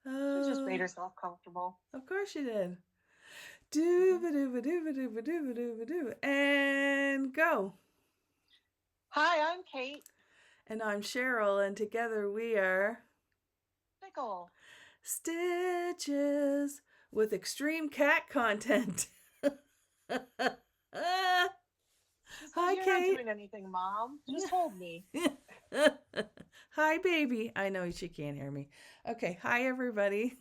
She just made herself comfortable. Of course she did. Do-ba-do-ba-do-ba-do-ba-do-ba-do-ba-do. And go. Hi, I'm Kate. And I'm Cheryl, and together we are Fickle. Stitches with extreme cat content. She says, Hi, "You're not Kate. doing anything, Mom. Just hold me." Hi, baby. I know she can't hear me. Okay. Hi, everybody.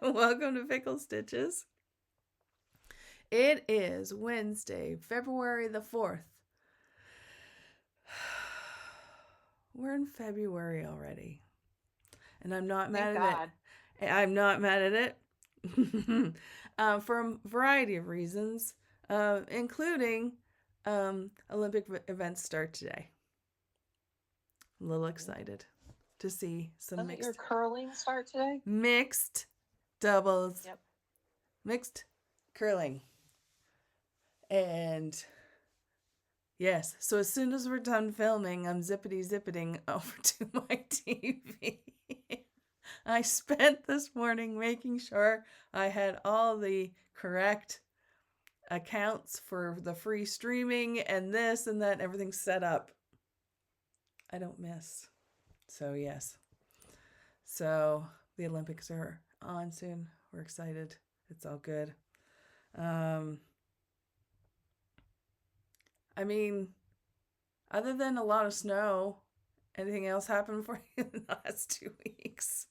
Welcome to Fickle Stitches. It is Wednesday, February the 4th. We're in February already. And I'm not mad at it. I'm not mad at it. For a variety of reasons, including Olympic events start today. A little excited to see some Doesn't your curling start today? Mixed doubles. Yep. Mixed curling. And yes, so as soon as we're done filming, I'm zippity-zippiting over to my TV. I spent this morning making sure I had all the correct accounts for the free streaming and this and that, and everything set up. I don't miss. So, yes. So, the Olympics are on soon. We're excited. It's all good. I mean, other than a lot of snow, anything else happened for you in the last 2 weeks?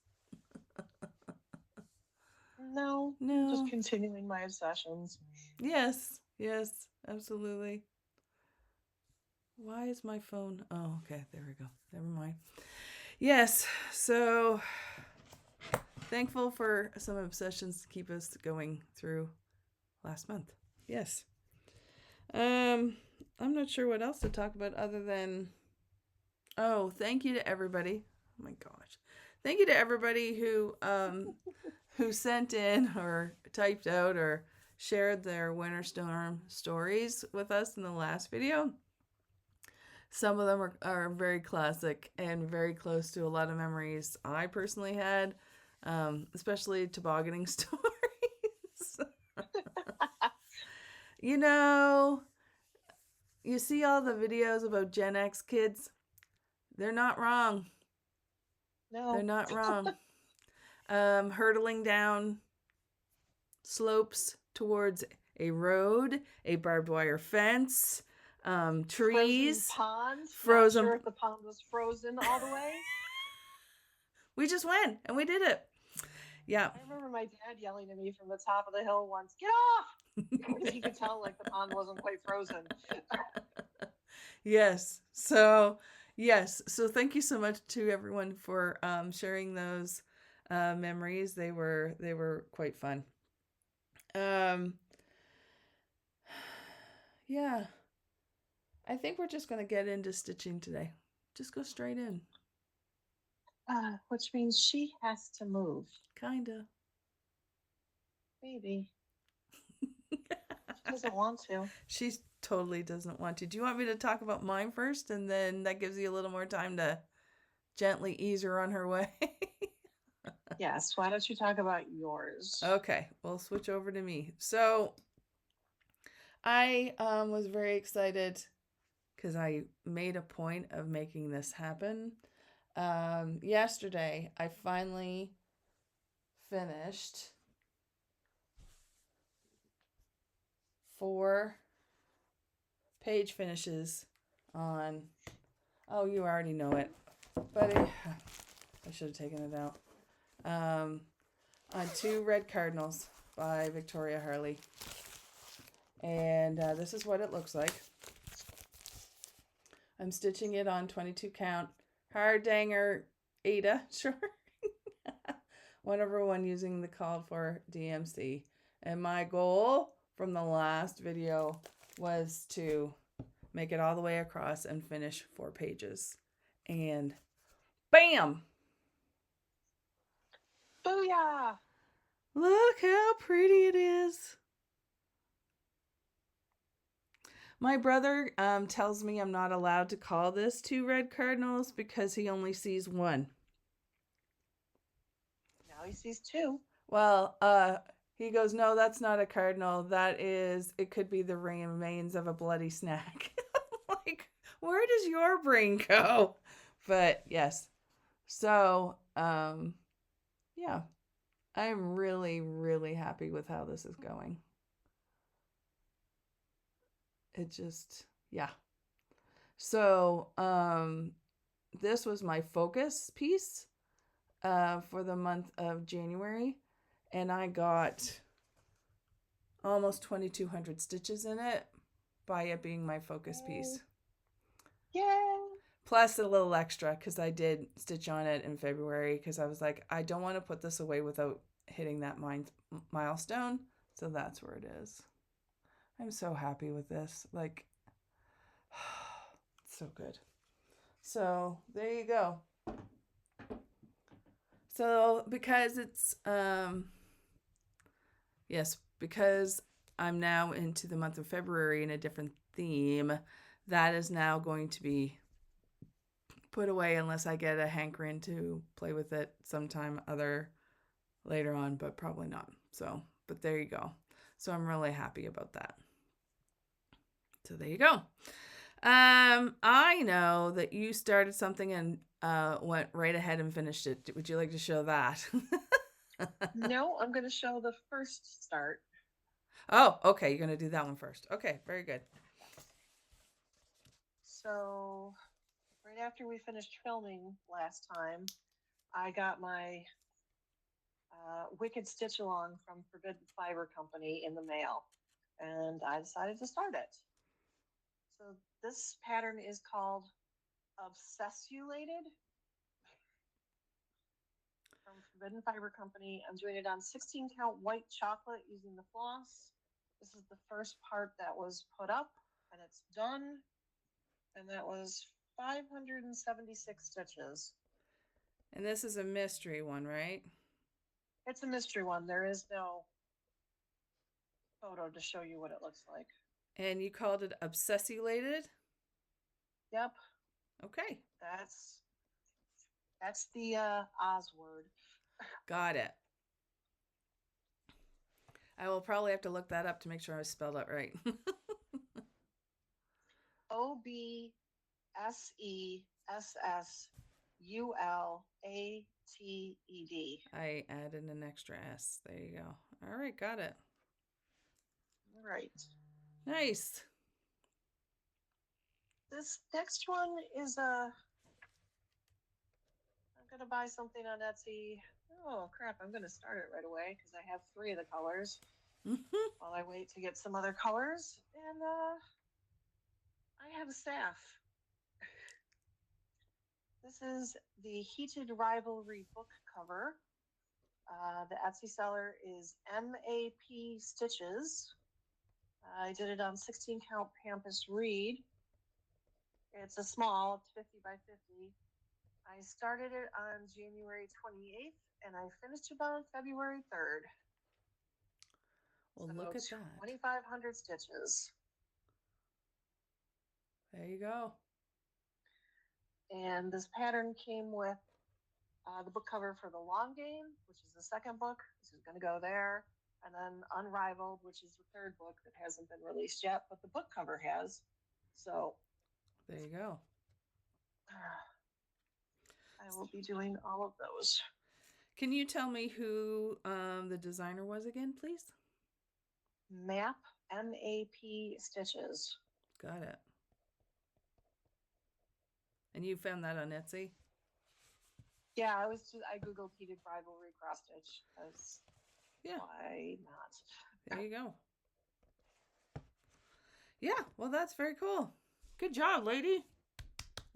No. Just continuing my obsessions. Yes, absolutely. Why is my phone? Oh, okay, there we go. Never mind. Yes, so thankful for some obsessions to keep us going through last month. Yes. I'm not sure what else to talk about other than, thank you to everybody. Oh my gosh. Thank you to everybody who sent in or typed out or shared their winter storm stories with us in the last video. Some of them are very classic and very close to a lot of memories I personally had, especially tobogganing stories. You know, you see all the videos about Gen X kids. They're not wrong. No. They're not wrong. Hurtling down slopes towards a road, a barbed wire fence, trees, frozen ponds. Frozen. Not sure if the pond was frozen all the way. We just went and we did it. Yeah. I remember my dad yelling at me from the top of the hill once, "Get off!" Because he could tell like the pond wasn't quite frozen. Yes. So thank you so much to everyone for sharing those memories. They were quite fun. Yeah. I think we're just going to get into stitching today. Just go straight in. Which means she has to move. Kinda. Maybe. She doesn't want to. She totally doesn't want to. Do you want me to talk about mine first, and then that gives you a little more time to gently ease her on her way? Yes. Why don't you talk about yours? Okay, we'll switch over to me. So I was very excited because I made a point of making this happen. Yesterday, I finally finished 4 page finishes on, you already know it, but I should have taken it out, on 2 Red Cardinals by Victoria Harley. And this is what it looks like. I'm stitching it on 22 count Hardanger Ada, sure. 1/1 using the called for DMC. And my goal from the last video was to make it all the way across and finish 4 pages. And bam! Booyah! Look how pretty it is. My brother tells me I'm not allowed to call this 2 Red Cardinals because he only sees 1. Pisces too. Well, he goes, no, that's not a cardinal. It could be the remains of a bloody snack. Like, where does your brain go? But yes. So, yeah, I'm really, really happy with how this is going. It just, yeah. So, this was my focus piece for the month of January, and I got almost 2,200 stitches in it by it being my focus piece. Yay! Plus a little extra because I did stitch on it in February because I was like, I don't want to put this away without hitting that milestone. So that's where it is. I'm so happy with this. Like, it's so good. So there you go. So because it's, yes, because I'm now into the month of February in a different theme, that is now going to be put away unless I get a hankering to play with it sometime later on, but probably not. So, but there you go. So I'm really happy about that. So there you go. I know that you started something and went right ahead and finished it. Would you like to show that? No, I'm going to show the first start. Oh, okay. You're going to do that one first. Okay, very good. So, right after we finished filming last time, I got my Wicked Stitch Along from Forbidden Fiber Company in the mail, and I decided to start it. So this pattern is called Obsessulated from Forbidden Fiber Company. I'm doing it on 16 count white chocolate using the floss. This is the first part that was put up, and it's done, and that was 576 stitches. And this is a mystery one, right? It's a mystery one. There is no photo to show you what it looks like. And you called it Obsessulated? Yep. Okay. That's the Oz word. Got it. I will probably have to look that up to make sure I spelled it right. Obsessulated. I added an extra S. There you go. All right, got it. All right. Nice. This next one is I'm going to buy something on Etsy. Oh, crap. I'm going to start it right away because I have 3 of the colors while I wait to get some other colors. And I have a staff. This is the Heated Rivalry book cover. The Etsy seller is MAP Stitches. I did it on 16 count Pampas Reed. It's a small, it's 50 by 50. I started it on January 28th and I finished it on February 3rd. Well, so look at that. 2,500 stitches. There you go. And this pattern came with the book cover for The Long Game, which is the second book. This is going to go there. And then Unrivaled, which is the third book that hasn't been released yet, but the book cover has. So there you go. I will be doing all of those. Can you tell me who the designer was again, please? MAP, M-A-P Stitches. Got it. And you found that on Etsy? Yeah, I Googled Heated Rivalry cross stitch because why not? There you go. Yeah, well, that's very cool. Good job, lady.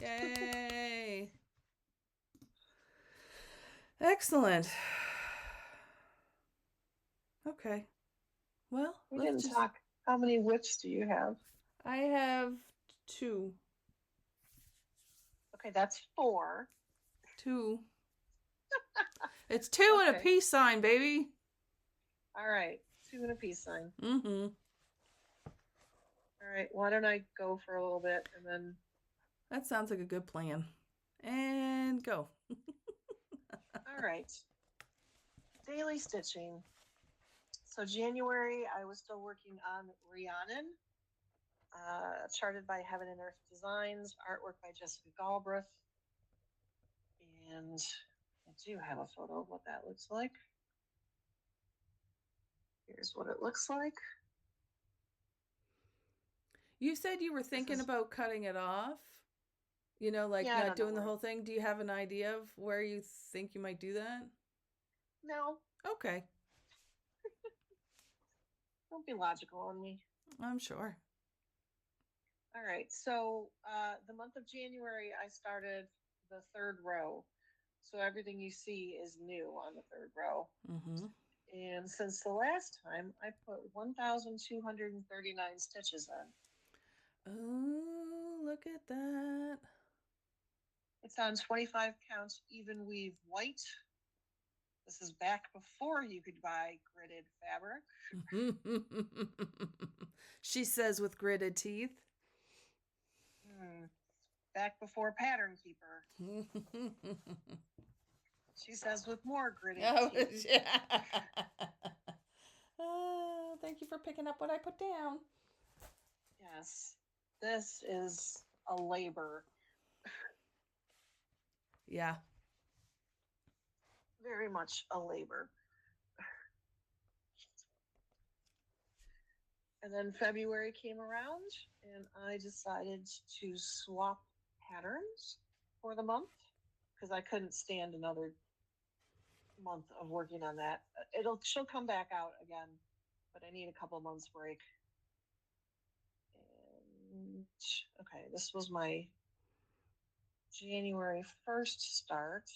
Yay. Excellent. Okay. Well, we didn't talk. How many whips do you have? I have 2. Okay, that's 4. 2. It's 2 and a peace sign, baby. All right, 2 and a peace sign. Mm-hmm. All right, why don't I go for a little bit and then... That sounds like a good plan. And go. All right. daily stitching. So January, I was still working on Rhiannon, charted by Heaven and Earth Designs, artwork by Jessica Galbraith. And I do have a photo of what that looks like. Here's what it looks like. You said you were thinking about cutting it off. You know, like not doing the whole thing. Do you have an idea of where you think you might do that? No. Okay. Don't be logical on me. I'm sure. All right. So the month of January, I started the third row. So everything you see is new on the third row. Mm-hmm. And since the last time, I put 1,239 stitches in. Oh, look at that. It's on 25 count even weave white. This is back before you could buy gridded fabric. She says with gritted teeth. Back before Pattern Keeper. She says with more gritted teeth. Yeah. Thank you for picking up what I put down. Yes. This is a labor. Yeah. Very much a labor. And then February came around and I decided to swap patterns for the month because I couldn't stand another month of working on that. She'll come back out again, but I need a couple months break. And okay, this was my January 1st start.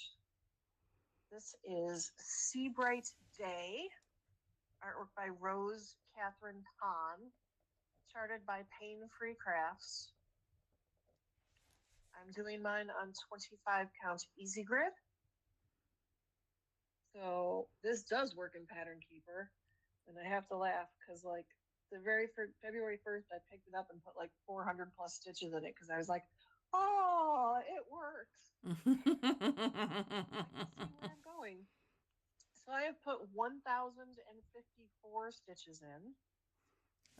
This is Seabright Day, artwork by Rose Catherine Kahn, charted by Paine Free Crafts. I'm doing mine on 25 count easy grid. So this does work in Pattern Keeper, and I have to laugh because like the very first February 1st, I picked it up and put like 400 plus stitches in it because I was like, oh, it works. I can see where I'm going. So I have put 1,054 stitches in.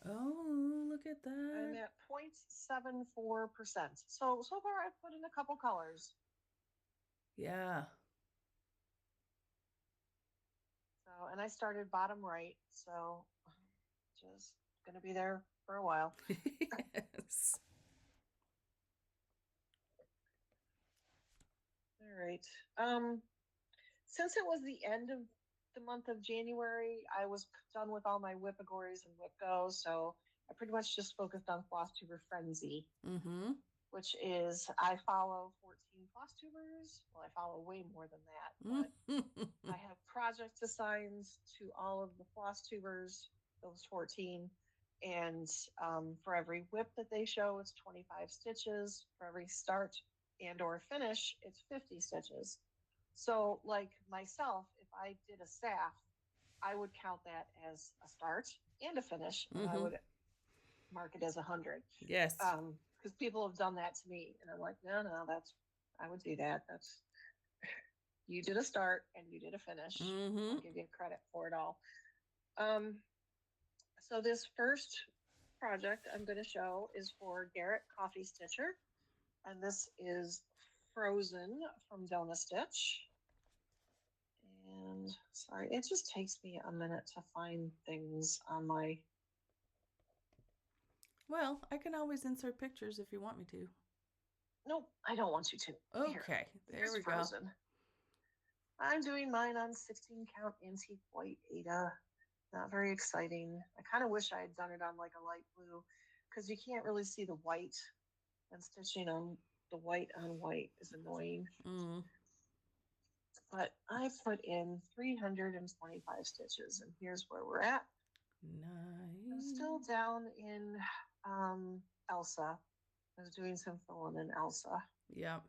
Oh, look at that. I'm at 0.74%. So far I've put in a couple colors. Yeah. So, and I started bottom right, so just gonna be there for a while. Yes. All right. Since it was the end of the month of January, I was done with all my Whippagories and Whipgo, so I pretty much just focused on Flosstuber Frenzy, which is I follow 14 Flosstubers. Well, I follow way more than that, but I have project assigns to all of the Flosstubers, those 14. And for every whip that they show, it's 25 stitches. For every start and or finish, it's 50 stitches. So like myself, if I did a staff, I would count that as a start and a finish, and I would mark it as 100. Yes. Because people have done that to me, and I'm like, no, I would do that. That's you did a start and you did a finish. I'll give you credit for it all. So this first project I'm going to show is for Garrett Coffee Stitcher, and this is Frozen from DoNaStitch. And sorry, it just takes me a minute to find things on my... Well, I can always insert pictures if you want me to. Nope, I don't want you to. Okay, there we Frozen. Go. I'm doing mine on 16 count antique white Ada. Not very exciting. I kind of wish I had done it on like a light blue because you can't really see the white, and stitching on the white on white is annoying. But I put in 325 stitches, and here's where we're at. Nice. I'm still down in Elsa. I was doing some filling in Elsa. Yep.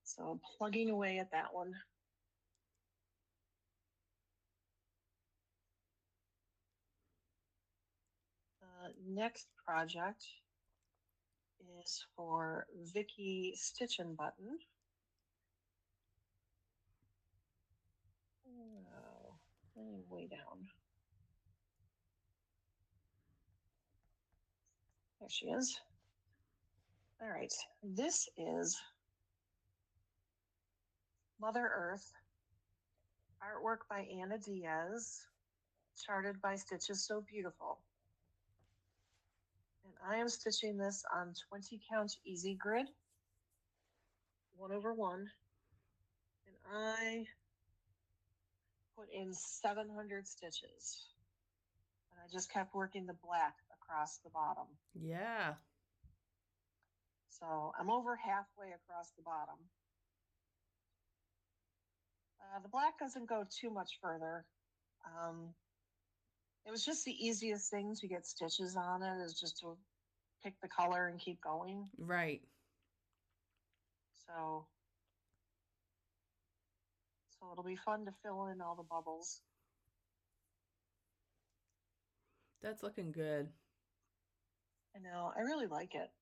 So I'm plugging away at that one. Next project is for Vicky Stitchin' Button. Oh, I'm way down. There she is. All right, this is Mother Earth, artwork by Anna Diaz, charted by Stitches So Beautiful. And I am stitching this on 20 count easy grid, 1/1. And I put in 700 stitches. And I just kept working the black across the bottom. Yeah. So I'm over halfway across the bottom. The black doesn't go too much further. It was just the easiest thing to get stitches on it, is just to pick the color and keep going. Right. So it'll be fun to fill in all the bubbles. That's looking good. I know, I really like it.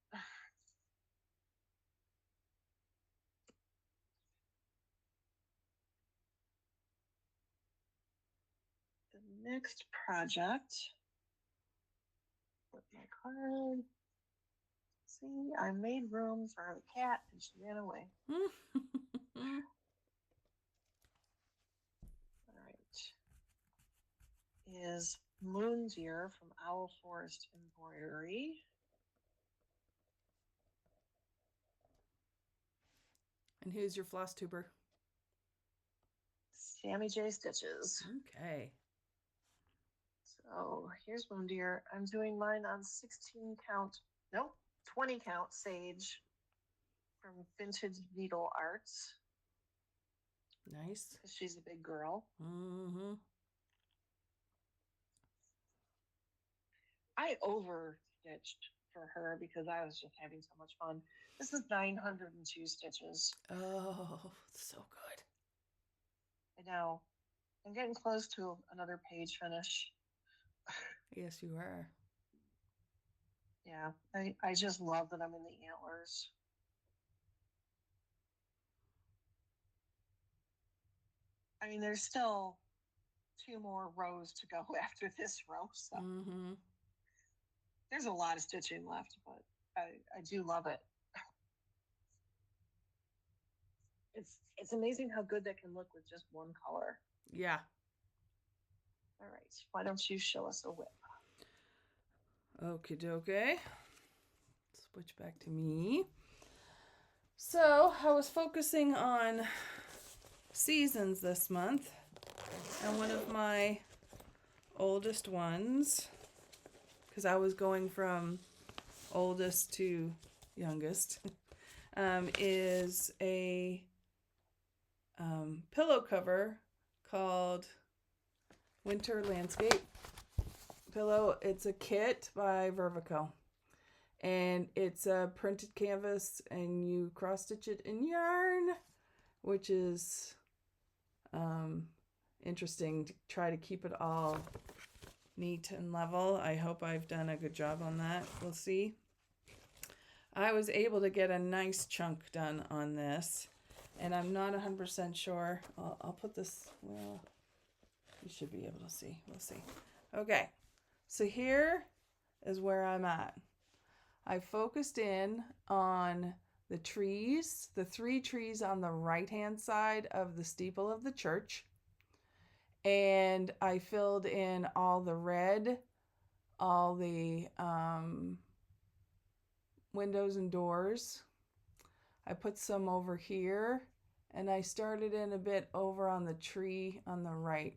The next project, with my card. See, I made room for the cat and she ran away. All right. Is Moon Deer from OwlForest Embroidery. And who's your floss tuber? Sammy J Stitches. Okay. So here's Moon Deer. I'm doing mine on 20 count sage from Vintage Needle Arts. Nice. Because she's a big girl. Mm-hmm. I over-stitched for her because I was just having so much fun. This is 902 stitches. Oh, so good. I know. I'm getting close to another page finish. Yes, you are. Yeah, I just love that I'm in the antlers. I mean, there's still 2 more rows to go after this row, so there's a lot of stitching left, but I do love it. It's amazing how good that can look with just one color. Yeah. All right, why don't you show us a whip? Okie dokie. Switch back to me. So I was focusing on seasons this month, and one of my oldest ones, because I was going from oldest to youngest, is a pillow cover called Winter Landscape Pillow. It's a kit by Vervaco, and it's a printed canvas, and you cross stitch it in yarn, which is interesting to try to keep it all neat and level. I hope I've done a good job on that. We'll see. I was able to get a nice chunk done on this, and I'm not 100% sure. I'll put this, well, you should be able to see. We'll see. Okay, so here is where I'm at. I focused in on the trees, the 3 trees on the right-hand side of the steeple of the church. And I filled in all the red, all the windows and doors. I put some over here, and I started in a bit over on the tree on the right.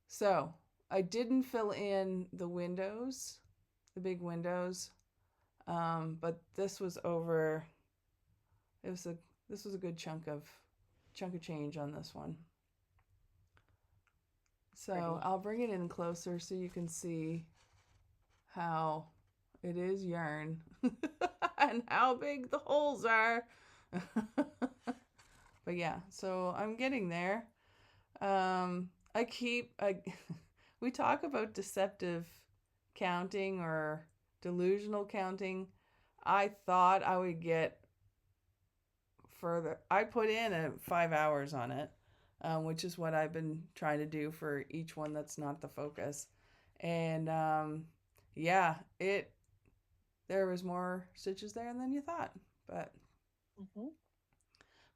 So I didn't fill in the windows, the big windows, but this was over. This was a good chunk of change on this one. So I'll bring it in closer so you can see how it is yarn and how big the holes are. But yeah, so I'm getting there. We talk about deceptive counting or delusional counting. I thought I would get further. I put in 5 hours on it, which is what I've been trying to do for each one that's not the focus. And yeah, there was more stitches there than you thought, but Mm-hmm.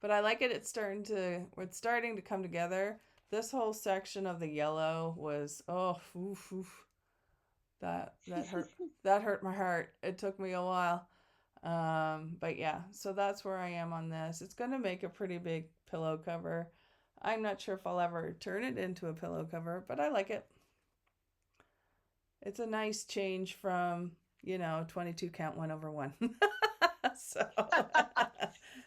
but I like it. It's starting to come together. This whole section of the yellow was oof, oof. That hurt. That hurt my heart. It took me a while. But yeah, so that's where I am on this. It's going to make a pretty big pillow cover. I'm not sure if I'll ever turn it into a pillow cover, but I like it. It's a nice change from, 22 count 1/1.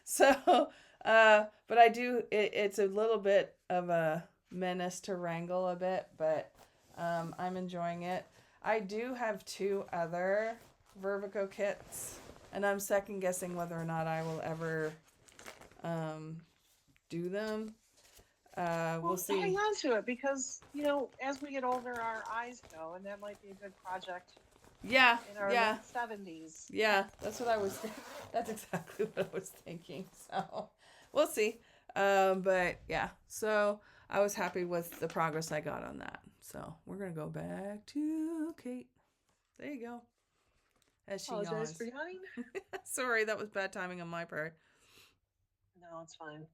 so, but I do, it's a little bit of a menace to wrangle a bit, but I'm enjoying it. I do have 2 other Vervaco kits, and I'm second guessing whether or not I will ever do them. We'll see. Hang on to it because, as we get older, our eyes go, and that might be a good project. Yeah. In our late 70s. Yeah, that's what I was that's exactly what I was thinking. So, we'll see. But yeah. So, I was happy with the progress I got on that. So, we're going to go back to Kate. There you go. As she Apologize yawns. for yawning. Sorry, that was bad timing on my part. No, it's fine.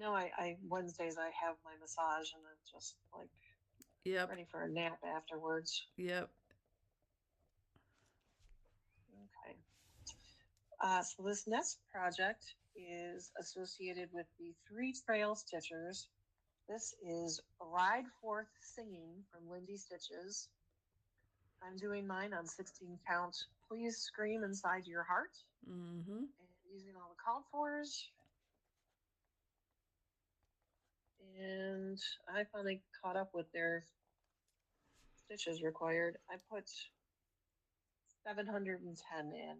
I Wednesdays I have my massage and I'm just like ready for a nap afterwards. Yep. Okay. So this next project is associated with the 3 trail stitchers. This is Ride Forth Singing from Lindy Stitches. I'm doing mine on 16 count. Please scream inside your heart. Mm-hmm. And using all the called fors. And I finally caught up with their stitches required. I put 710 in.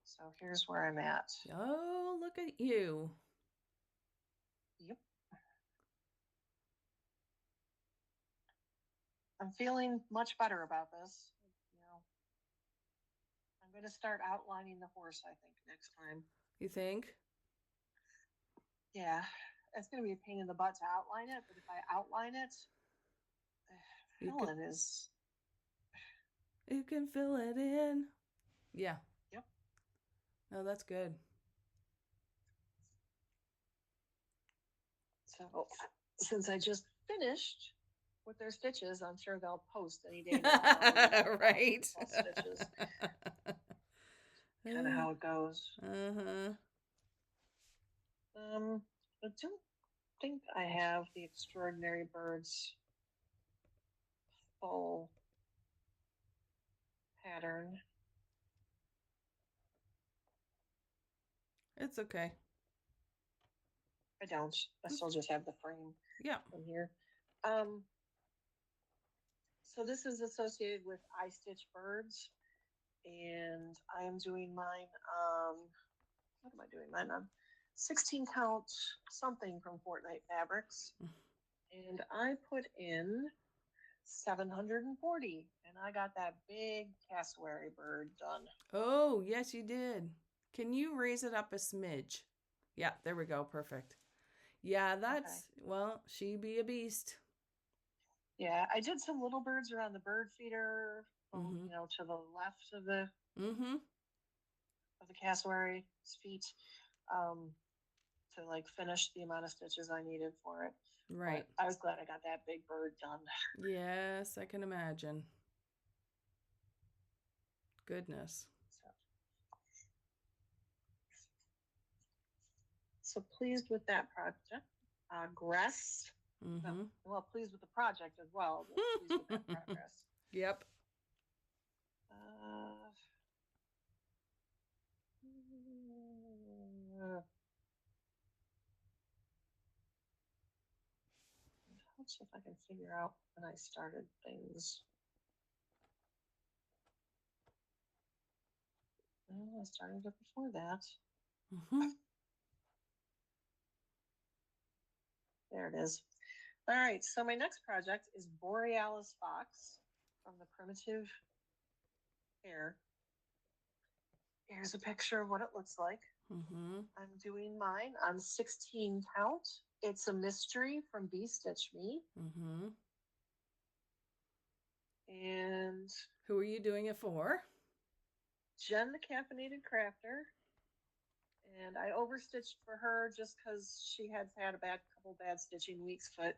So here's where I'm at. Oh, look at you. Yep. I'm feeling much better about this. I'm going to start outlining the horse, I think, next time. You think? Yeah. It's going to be a pain in the butt to outline it, but if I outline it, filling is... You can fill it in. Yeah. Yep. No, that's good. So, since I just finished with their stitches, I'm sure they'll post any day now. Right. Stitches. Kind of how it goes. Uh-huh. I don't think I have the Extraordinary Birds full pattern. It's okay. I don't. I still just have the frame. Yeah. From here. So this is associated with I Stitch Birds, and I'm doing mine on. What am I doing mine on? 16 count something from Fortnite Fabrics, and I put in 740, and I got that big cassowary bird done. Oh, yes, you did. Can you raise it up a smidge? Yeah, there we go. Perfect. Yeah, that's, okay. Well, she be a beast. Yeah, I did some little birds around the bird feeder, to the left of the cassowary's feet, to like finish the amount of stitches I needed for it. Right. But I was glad I got that big bird done. Yes, I can imagine. Goodness. So pleased with that project. Progress. Well, pleased with the project as well. But pleased with that progress. Yep. Let's see if I can figure out when I started things. I started it before that. There it is. All right, so my next project is Borealis Fox from the Primitive Hare. Here's a picture of what it looks like. Mm-hmm. I'm doing mine on 16 count. It's a mystery from Bee Stitch Me. Mm-hmm. And who are you doing it for? Jen, the Caffeinated Crafter. And I overstitched for her just because she had had a couple bad stitching weeks, but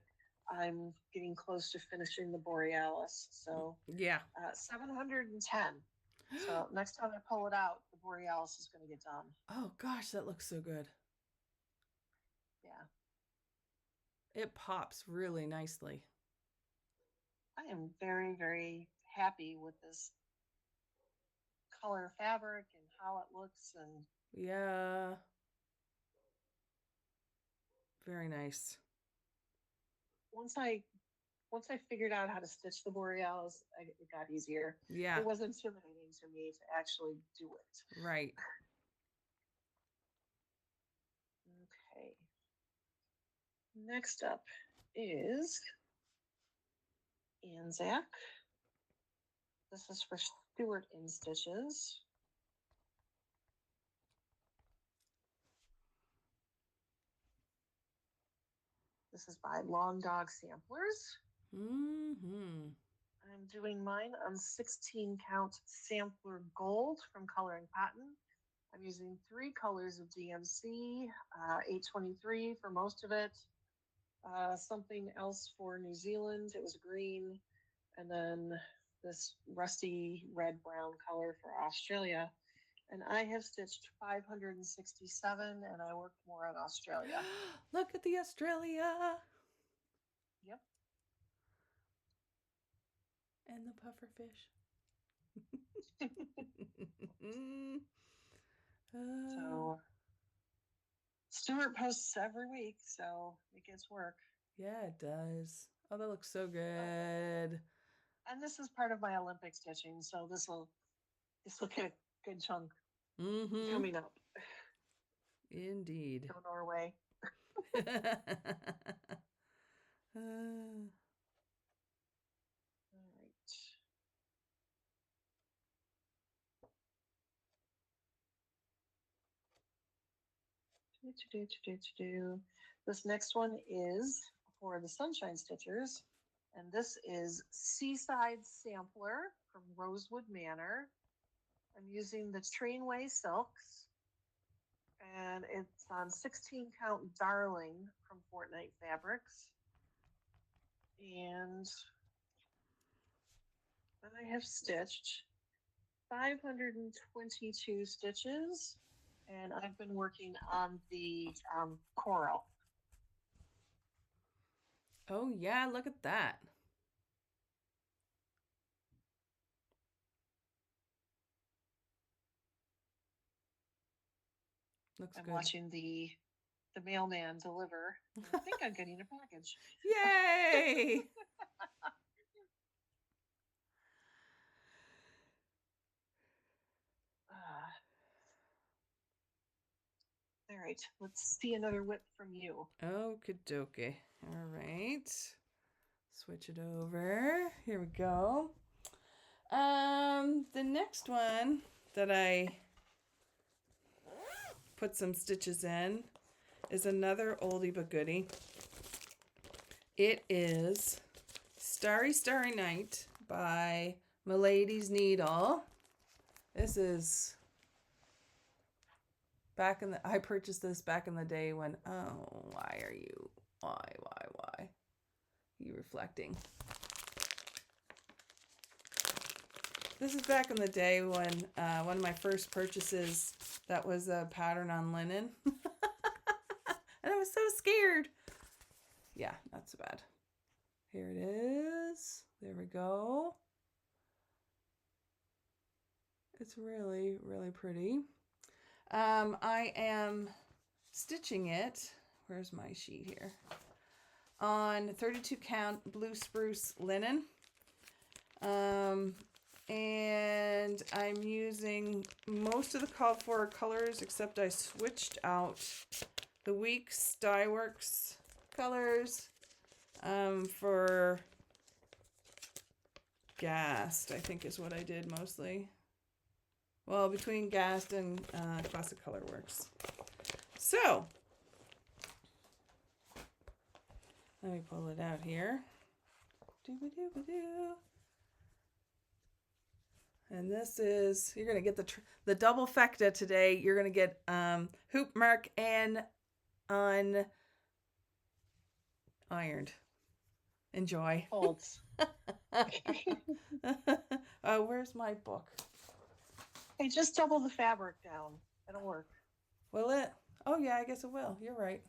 I'm getting close to finishing the Borealis. So Yeah. 710. So next time I pull it out, the Borealis is going to get done. Oh gosh, that looks so good. Yeah. It pops really nicely. I am very, very happy with this color fabric and how it looks. And yeah. Very nice. Once I figured out how to stitch the Borealis, it got easier. Yeah. It was intimidating to me to actually do it. Right. Okay. Next up is Anzak. This is for Stuart in Stitches. This is by Long Dog Samplers. Mm-hmm. I'm doing mine on 16 count sampler gold from Coloring Cotton. I'm using 3 colors of DMC, 823 for most of it, something else for New Zealand. It was green, and then this rusty red-brown color for Australia. And I have stitched 567, and I worked more on Australia. Look at the Australia. Yep. And the pufferfish. So Stuart posts every week, so it gets work. Yeah, it does. Oh, that looks so good. And this is part of my Olympic stitching, so this will get a good chunk coming up. Indeed. Go Norway. All right. This next one is for the Sunshine Stitchers, and this is Seaside Sampler from Rosewood Manor. I'm using the Trainway Silks, and it's on 16 count Darling from Fortnite Fabrics. And I have stitched 522 stitches, and I've been working on the coral. Oh, yeah, look at that. Looks I'm good. watching the mailman deliver. I think I'm getting a package. Yay! All right, let's see another whip from you. Okie dokie. All right. Switch it over. Here we go. The next one that I put some stitches in is another oldie but goodie. It is Starry Starry Night by Milady's Needle. This is I purchased this back in the day when, why are you reflecting? This is back in the day when one of my first purchases, that was a pattern on linen. And I was so scared. Yeah, not so bad. Here it is. There we go. It's really, really pretty. I am stitching it. Where's my sheet here? On 32 count blue spruce linen. And I'm using most of the called for colors, except I switched out the Weeks Dye Works colors for Gast, I think is what I did mostly. Well, between Gast and Classic Color Works. So, let me pull it out here. Doo-ba-doo-ba-doo. And this is, you're going to get the double fecta today. You're going to get hoop mark and unironed. Enjoy. Holds. Where's my book? Hey, just double the fabric down. It'll work. Will it? Oh, yeah, I guess it will. You're right.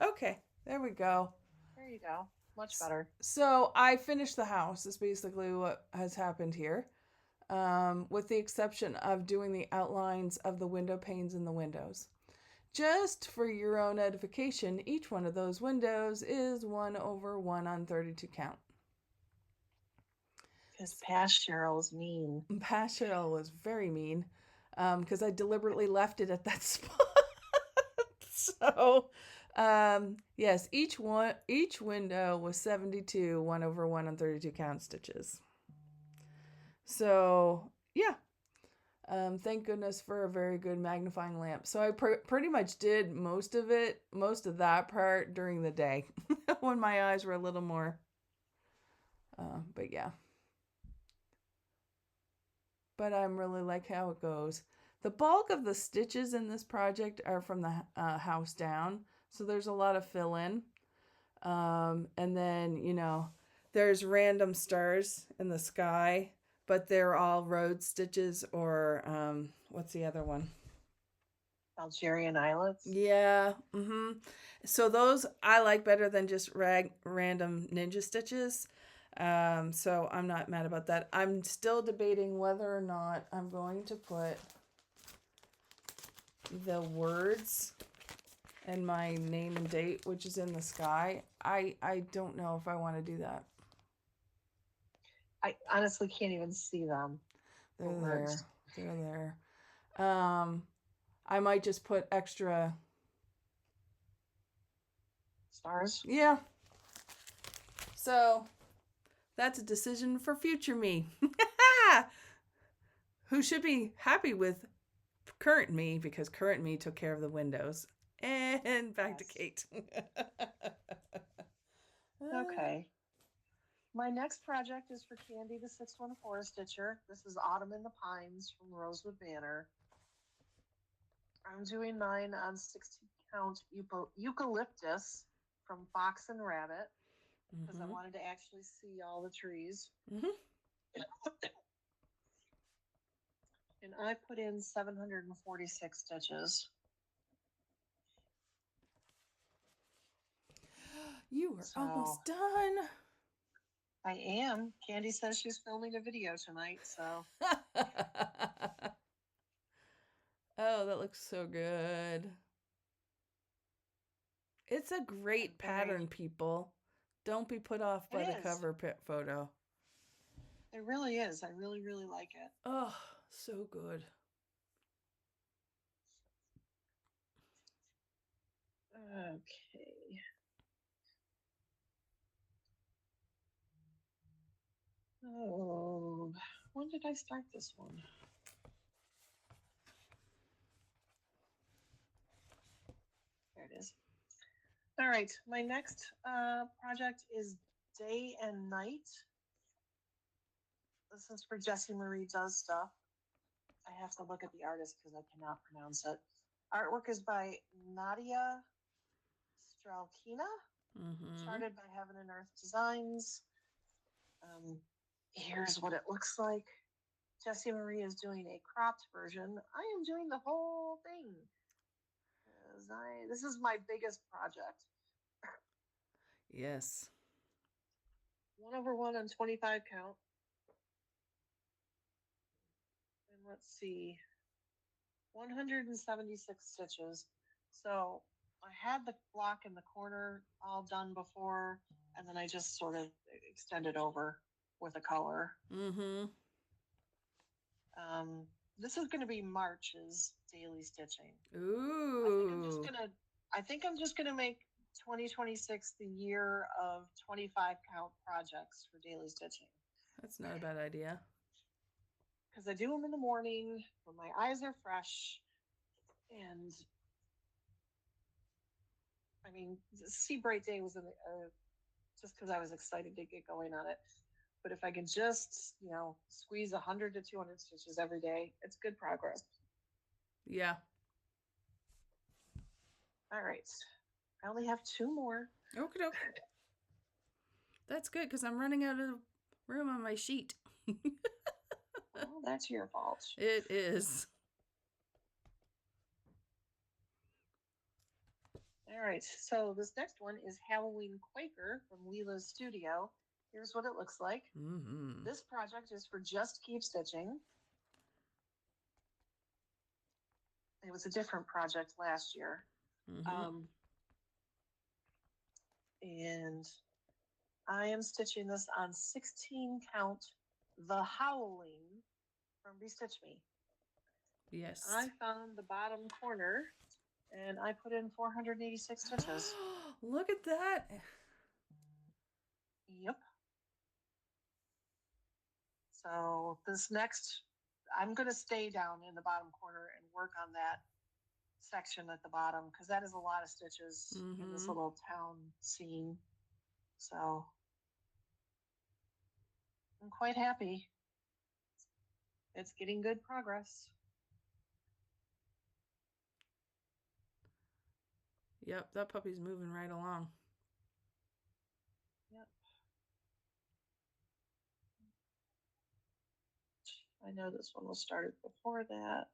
Okay, there we go. There you go. Much better. So I finished the house. Is basically what has happened here. With the exception of doing the outlines of the window panes in the windows. Just for your own edification, each one of those windows is 1/1 on 32 count. Because past Cheryl is mean. Past Cheryl was very mean because I deliberately left it at that spot. So, yes, each window was 72 1/1 on 32 count stitches. So, yeah. Thank goodness for a very good magnifying lamp. So I pretty much did most of that part during the day when my eyes were a little more, but yeah. But I'm really like how it goes. The bulk of the stitches in this project are from the house down. So there's a lot of fill in. And then, there's random stars in the sky. But they're all road stitches or what's the other one? Algerian islets. Yeah. So those I like better than just random ninja stitches. So I'm not mad about that. I'm still debating whether or not I'm going to put the words and my name and date, which is in the sky. I don't know if I want to do that. I honestly can't even see them. They're there. I might just put extra stars. Yeah. So that's a decision for future me. Who should be happy with current me because current me took care of the windows. And back to Kate. Okay. My next project is for Candy, the 614 Stitcher. This is Autumn in the Pines from Rosewood Manor. I'm doing mine on 60 count eucalyptus from Fox and Rabbit because I wanted to actually see all the trees. And I put in 746 stitches. You are almost done. I am. Candy says she's filming a video tonight, so. Oh, that looks so good. It's a great pattern, people. Don't be put off by the cover photo. It really is. I really, really like it. Oh, so good. Okay. Oh, when did I start this one? There it is. All right, my next project is Day and Night. This is for Jessie Marie Does Stuff. I have to look at the artist because I cannot pronounce it. Artwork is by Nadia Stralkina, started by Heaven and Earth Designs. Here's what it looks like. Jessie Marie is doing a cropped version. I am doing the whole thing. This is my biggest project. Yes. 1/1 on 25 count. And let's see. 176 stitches. So I had the block in the corner all done before, and then I just sort of extended over with a color. This is going to be March's daily stitching. Ooh. I think I'm just gonna make 2026 the year of 25 count projects for daily stitching. That's not a bad idea. because I do them in the morning when my eyes are fresh. And I mean, Seabright Day was just because I was excited to get going on it. But if I can just, squeeze 100 to 200 stitches every day, it's good progress. Yeah. All right. I only have 2 more. Okay. That's good because I'm running out of room on my sheet. Well, that's your fault. It is. All right. So this next one is Halloween Quaker from Leela's Studio. Here's what it looks like. Mm-hmm. This project is for Just Keep Stitching. It was a different project last year. Mm-hmm. And I am stitching this on 16 count The Howling from Restitch Me. Yes. I found the bottom corner and I put in 486 stitches. Look at that. Yep. So this next, I'm going to stay down in the bottom corner and work on that section at the bottom because that is a lot of stitches in this little town scene. So I'm quite happy. It's getting good progress. Yep, that puppy's moving right along. Yep. I know this one was started before that.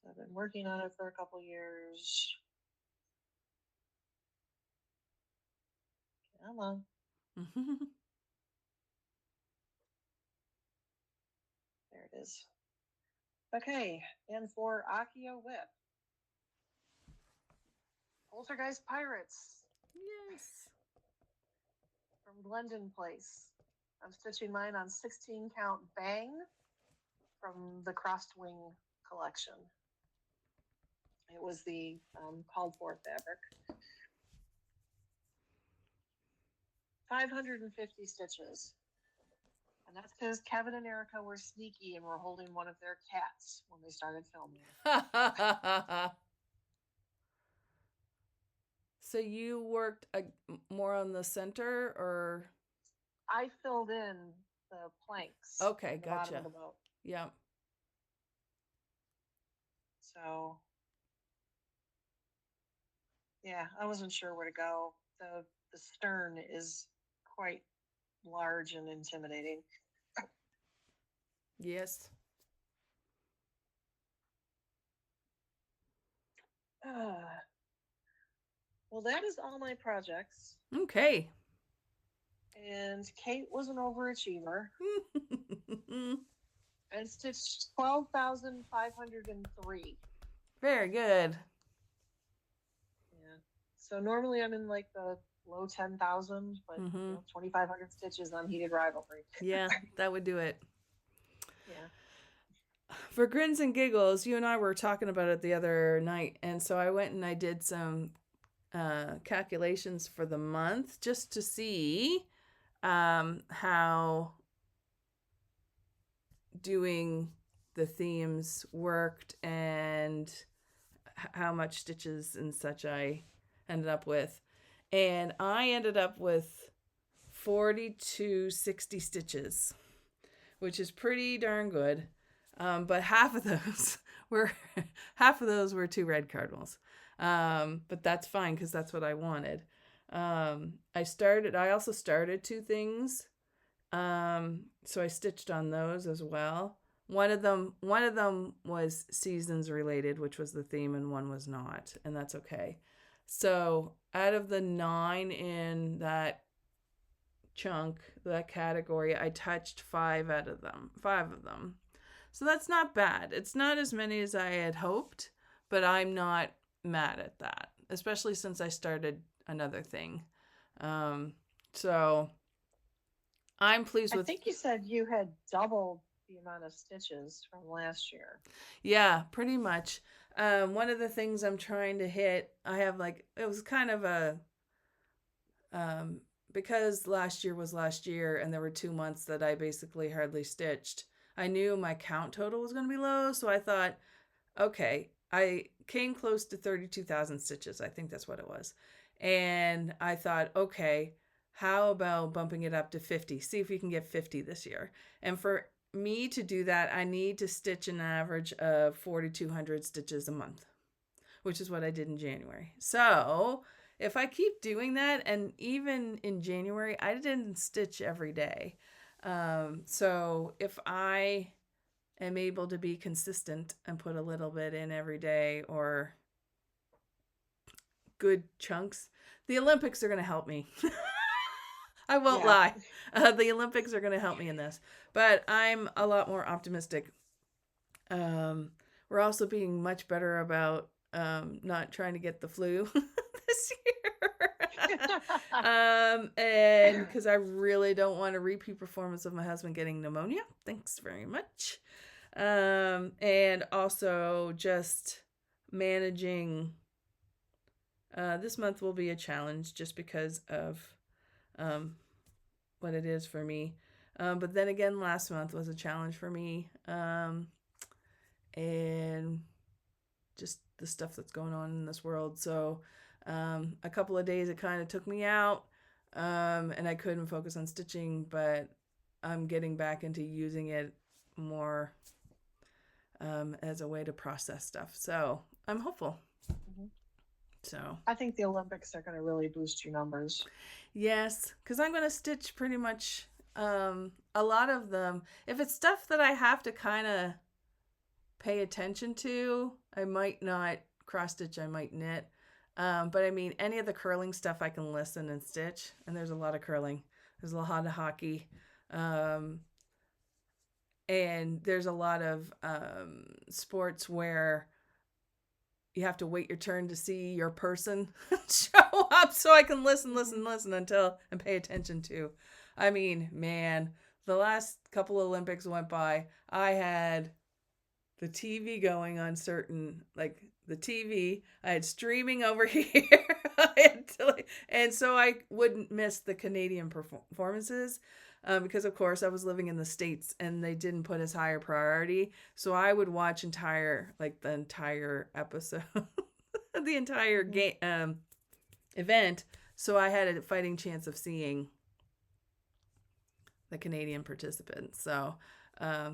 I've been working on it for a couple years. Come on. There it is. Okay, and for Akio Whip. Poltergeist Pirates. Yes. From Glendon Place. I'm stitching mine on 16 count Bang from the Crossed Wing collection. It was the called for fabric. 550 stitches. And that's because Kevin and Erica were sneaky and were holding one of their cats when they started filming. So you worked more on the center, or? I filled in the planks. Okay, the gotcha. Bottom of the boat. Yeah. So, yeah, I wasn't sure where to go. The stern is quite large and intimidating. Yes. Well, that is all my projects. Okay. And Kate was an overachiever. And stitched 12,503. Very good. Yeah. So normally I'm in like the low 10,000, but 2,500 stitches on Heated Rivalry. Yeah, that would do it. Yeah. For grins and giggles, you and I were talking about it the other night, and so I went and I did some calculations for the month just to see how doing the themes worked and how much stitches and such I ended up with. And I ended up with 4260 stitches, which is pretty darn good. But half of those were 2 red cardinals. But that's fine because that's what I wanted. I also started 2 things. So I stitched on those as well. One of them was seasons related, which was the theme, and one was not, and that's okay. So out of the 9 in that chunk, that category, I touched 5 of them. So that's not bad. It's not as many as I had hoped, but I'm not mad at that, especially since I started another thing. So I'm pleased with... I think you said you had doubled the amount of stitches from last year. Yeah, pretty much. One of the things I'm trying to hit, I have it was kind of a because last year was last year and there were 2 months that I basically hardly stitched, I knew my count total was going to be low. So I thought, okay, I came close to 32,000 stitches. I think that's what it was. And I thought, okay, how about bumping it up to 50? See if we can get 50 this year. And for me to do that, I need to stitch an average of 4,200 stitches a month, which is what I did in January. So if I keep doing that, and even in January, I didn't stitch every day. So if I am able to be consistent and put a little bit in every day, or good chunks, the Olympics are going to help me. I won't lie. The Olympics are going to help me in this, but I'm a lot more optimistic. We're also being much better about not trying to get the flu this year. And because I really don't want a repeat performance of my husband getting pneumonia. Thanks very much. And also just managing. This month will be a challenge just because of what it is for me. But then again, last month was a challenge for me. And just the stuff that's going on in this world. So a couple of days it kind of took me out, and I couldn't focus on stitching, but I'm getting back into using it more as a way to process stuff. So I'm hopeful. Mm-hmm. So I think the Olympics are going to really boost your numbers. Yes, because I'm going to stitch pretty much a lot of them. If it's stuff that I have to kind of pay attention to, I might not cross stitch, I might knit. But I mean, any of the curling stuff I can listen and stitch. And there's a lot of curling. There's a lot of hockey. And there's a lot of sports where you have to wait your turn to see your person show up so I can listen until and pay attention to. I mean, man, the last couple of Olympics went by. I had the TV going on certain, like the TV, I had streaming over here. And so I wouldn't miss the Canadian performances. Because of course I was living in the States and they didn't put as high a priority. So I would watch the entire episode, the entire game, event. So I had a fighting chance of seeing the Canadian participants. So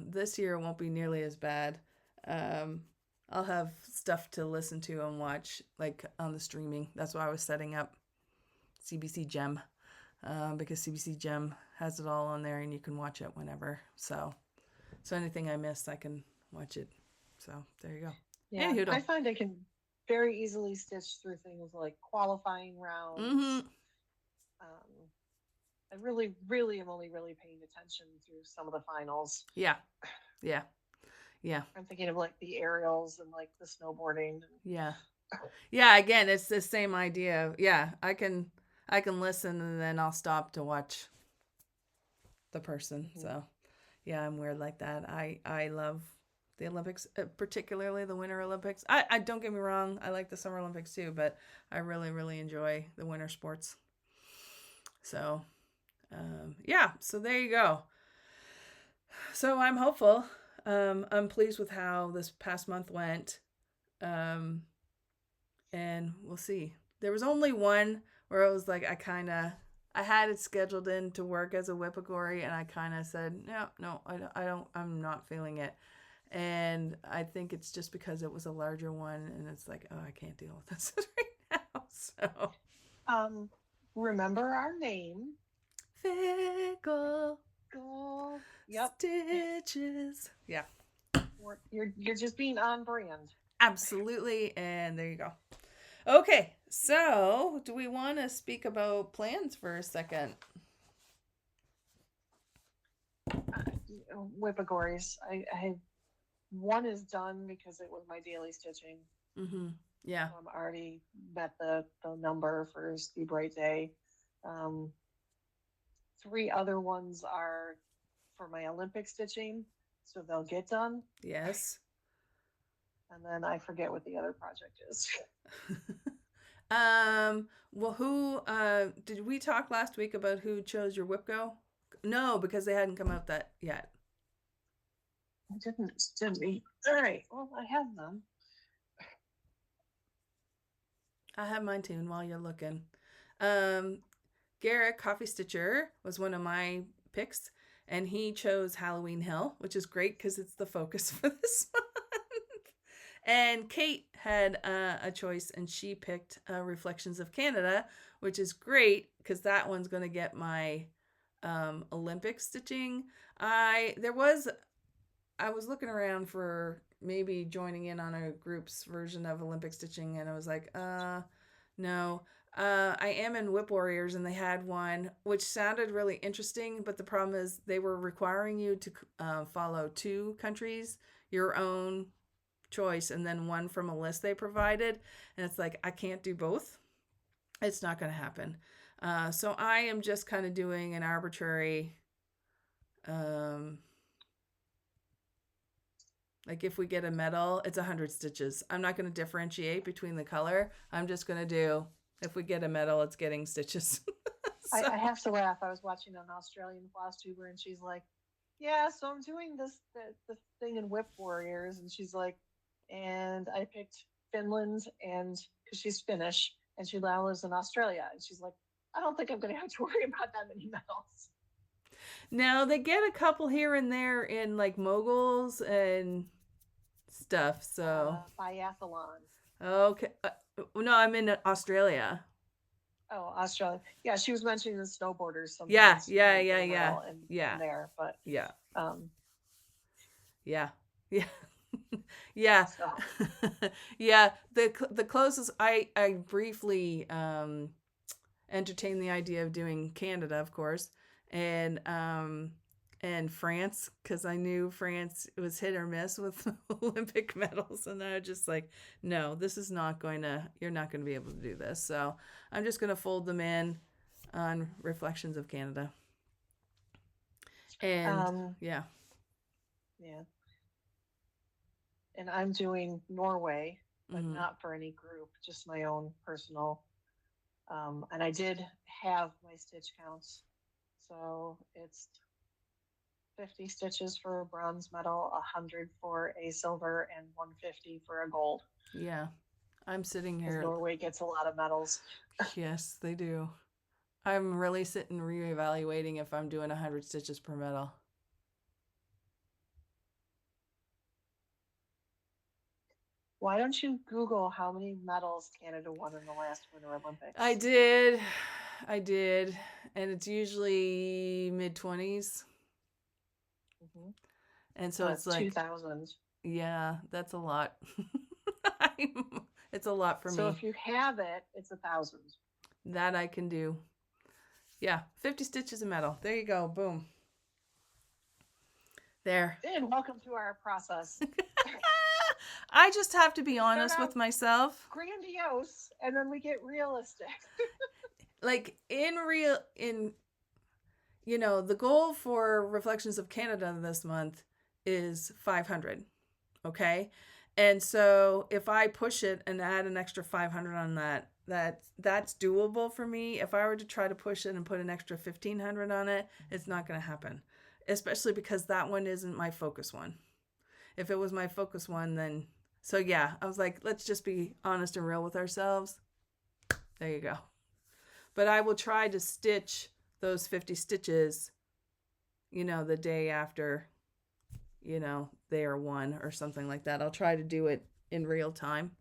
this year won't be nearly as bad. I'll have stuff to listen to and watch like on the streaming. That's why I was setting up CBC Gem. Because CBC Gem has it all on there and you can watch it whenever. So anything I miss, I can watch it. So there you go. Yeah, I find I can very easily stitch through things like qualifying rounds. Mm-hmm. I really, really am only really paying attention through some of the finals. Yeah. I'm thinking of like the aerials and like the snowboarding. Yeah. Again, it's the same idea. Yeah, I can listen and then I'll stop to watch the person. Mm-hmm. So, yeah, I'm weird like that. I love the Olympics, particularly the Winter Olympics. I don't get me wrong, I like the Summer Olympics too, but I really, really enjoy the winter sports. So, so there you go. So I'm hopeful. I'm pleased with how this past month went. And we'll see. There was only one where I was like, I had it scheduled in to work as a Whippagory, and I kind of said, no, I'm not feeling it. And I think it's just because it was a larger one, and it's like, I can't deal with this right now. So, remember our name. Fickle. Yep. Stitches. Yeah. You're just being on brand. Absolutely, and there you go. Okay, so do we want to speak about plans for a second? Whippagories. I one is done because it was my daily stitching. Mm-hmm. Yeah. I'm already met the number for Seabright Day. 3 other ones are for my Olympic stitching, so they'll get done. Yes. And then I forget what the other project is. Well, who did we talk last week about who chose your Whipco? No, because they hadn't come out that yet. I didn't we? All right. Well, I have them. I have mine too. And while you're looking, Garrett Coffee Stitcher was one of my picks, and he chose Halloween Hill, which is great because it's the focus for this month. And Kate had a choice, and she picked Reflections of Canada, which is great because that one's going to get my Olympic stitching. I was looking around for maybe joining in on a group's version of Olympic stitching, and I was like, no. I am in Whip Warriors, and they had one which sounded really interesting, but the problem is they were requiring you to follow 2 countries, your own choice, and then one from a list they provided, and it's like I can't do both. It's not going to happen. So I am just kind of doing an arbitrary, like if we get a medal, it's 100 stitches. I'm not going to differentiate between the color. I'm just going to do, if we get a medal, it's getting stitches. So. I have to laugh. I was watching an Australian Flosstuber, and she's like, yeah, so I'm doing the thing in Whip Warriors, and she's like, and I picked Finland, and because she's Finnish, and she now lives in Australia, and she's like, I don't think I'm going to have to worry about that many medals. Now they get a couple here and there in like moguls and stuff. So biathlon. Okay. No, I'm in Australia. Oh, Australia. Yeah, she was mentioning the snowboarders. Yeah. In there, but yeah. Yeah. So. Yeah. The closest I briefly entertained the idea of doing Canada, of course, and France, because I knew France was hit or miss with Olympic medals, and I was just like, no, this is not you're not going to be able to do this. So I'm just going to fold them in on Reflections of Canada. And yeah. And I'm doing Norway, but not for any group, just my own personal. And I did have my stitch counts. So it's 50 stitches for a bronze medal, 100 for a silver, and 150 for a gold. Yeah. I'm sitting here. Norway gets a lot of medals. Yes, they do. I'm really sitting reevaluating if I'm doing 100 stitches per medal. Why don't you Google how many medals Canada won in the last Winter Olympics? I did. And it's usually mid-20s. Mm-hmm. And so it's like 2,000. Yeah, that's a lot. It's a lot for me. So if you have it, it's 1,000. That I can do. Yeah, 50 stitches of medal. There you go. Boom. There. And welcome to our process. I just have to be honest with myself. Grandiose, and then we get realistic. Like the goal for Reflections of Canada this month is 500. Okay? And so if I push it and add an extra 500 on that's doable for me. If I were to try to push it and put an extra 1,500 on it, it's not going to happen. Especially because that one isn't my focus one. If it was my focus one, then... So yeah, I was like, let's just be honest and real with ourselves. There you go. But I will try to stitch those 50 stitches, the day after, they are won or something like that. I'll try to do it in real time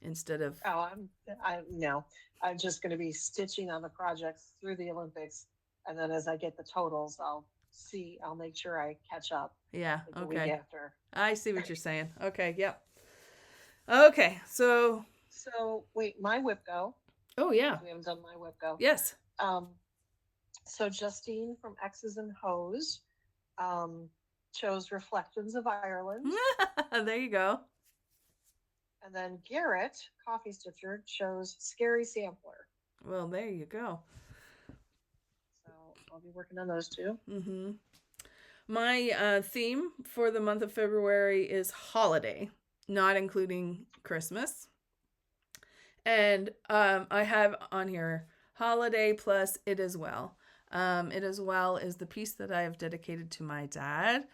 instead of... I'm just going to be stitching on the projects through the Olympics. And then as I get the totals, I'll make sure I catch up. Yeah. Like okay. The week after. I see what you're saying. Okay. Yep. Okay. So wait, my Whipco. Oh yeah. We haven't done my Whipco. Yes. So Justine from X's and Hoes, chose Reflections of Ireland. There you go. And then Garrett, Coffee Stitcher, chose Scary Sampler. Well, there you go. So I'll be working on those two. Mm-hmm. My theme for the month of February is holiday, not including Christmas. And I have on here holiday plus it as well. It as well is the piece that I have dedicated to my dad.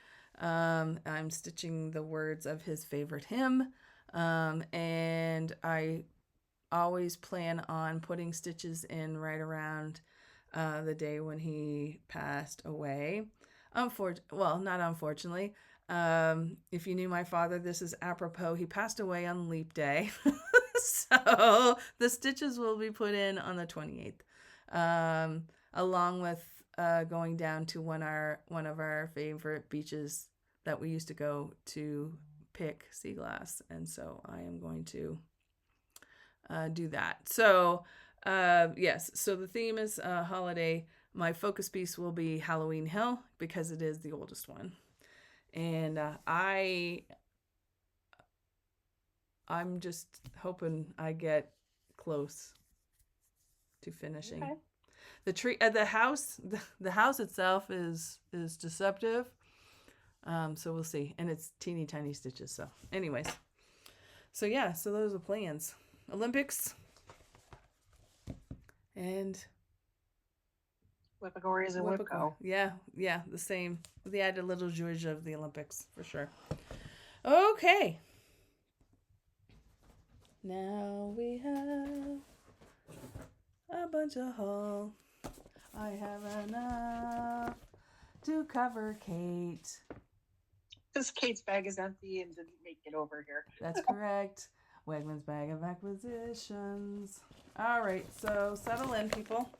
I'm stitching the words of his favorite hymn. And I always plan on putting stitches in right around the day when he passed away. Well, not unfortunately. If you knew my father, this is apropos. He passed away on Leap Day. So the stitches will be put in on the 28th, along with going down to one of our favorite beaches that we used to go to pick sea glass. And so I am going to do that. So yes, so the theme is holiday. My focus piece will be Halloween Hill because it is the oldest one. And I'm just hoping I get close to finishing. Okay. The tree, the house itself is deceptive. So we'll see, and it's teeny tiny stitches. So, anyways, so yeah, so those are plans. Olympics and Whippagories and Whipco. Yeah, the same. The added little zhuzh of the Olympics for sure. Okay. Now we have a bunch of haul. I have enough to cover Kate. Because Kate's bag is empty and didn't make it over here. That's correct. Wegman's bag of acquisitions. All right, so settle in, people.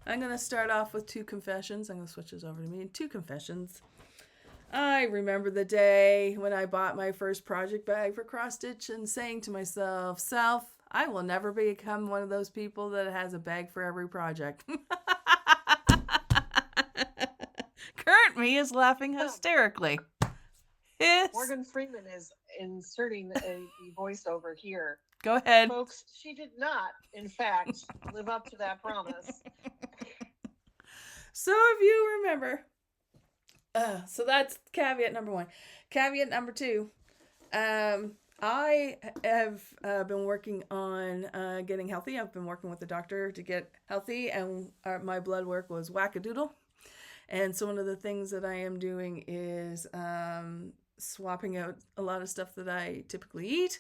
I'm going to start off with 2 confessions. I'm going to switch this over to me. 2 confessions. I remember the day when I bought my first project bag for cross stitch and saying to myself, I will never become one of those people that has a bag for every project. Current me is laughing hysterically. Morgan Freeman is inserting a voiceover here. Go ahead. Folks, she did not, in fact, live up to that promise. So if you remember, so that's caveat number 1. Caveat number 2, I have been working on getting healthy. I've been working with the doctor to get healthy, and my blood work was wackadoodle. And so one of the things that I am doing is swapping out a lot of stuff that I typically eat,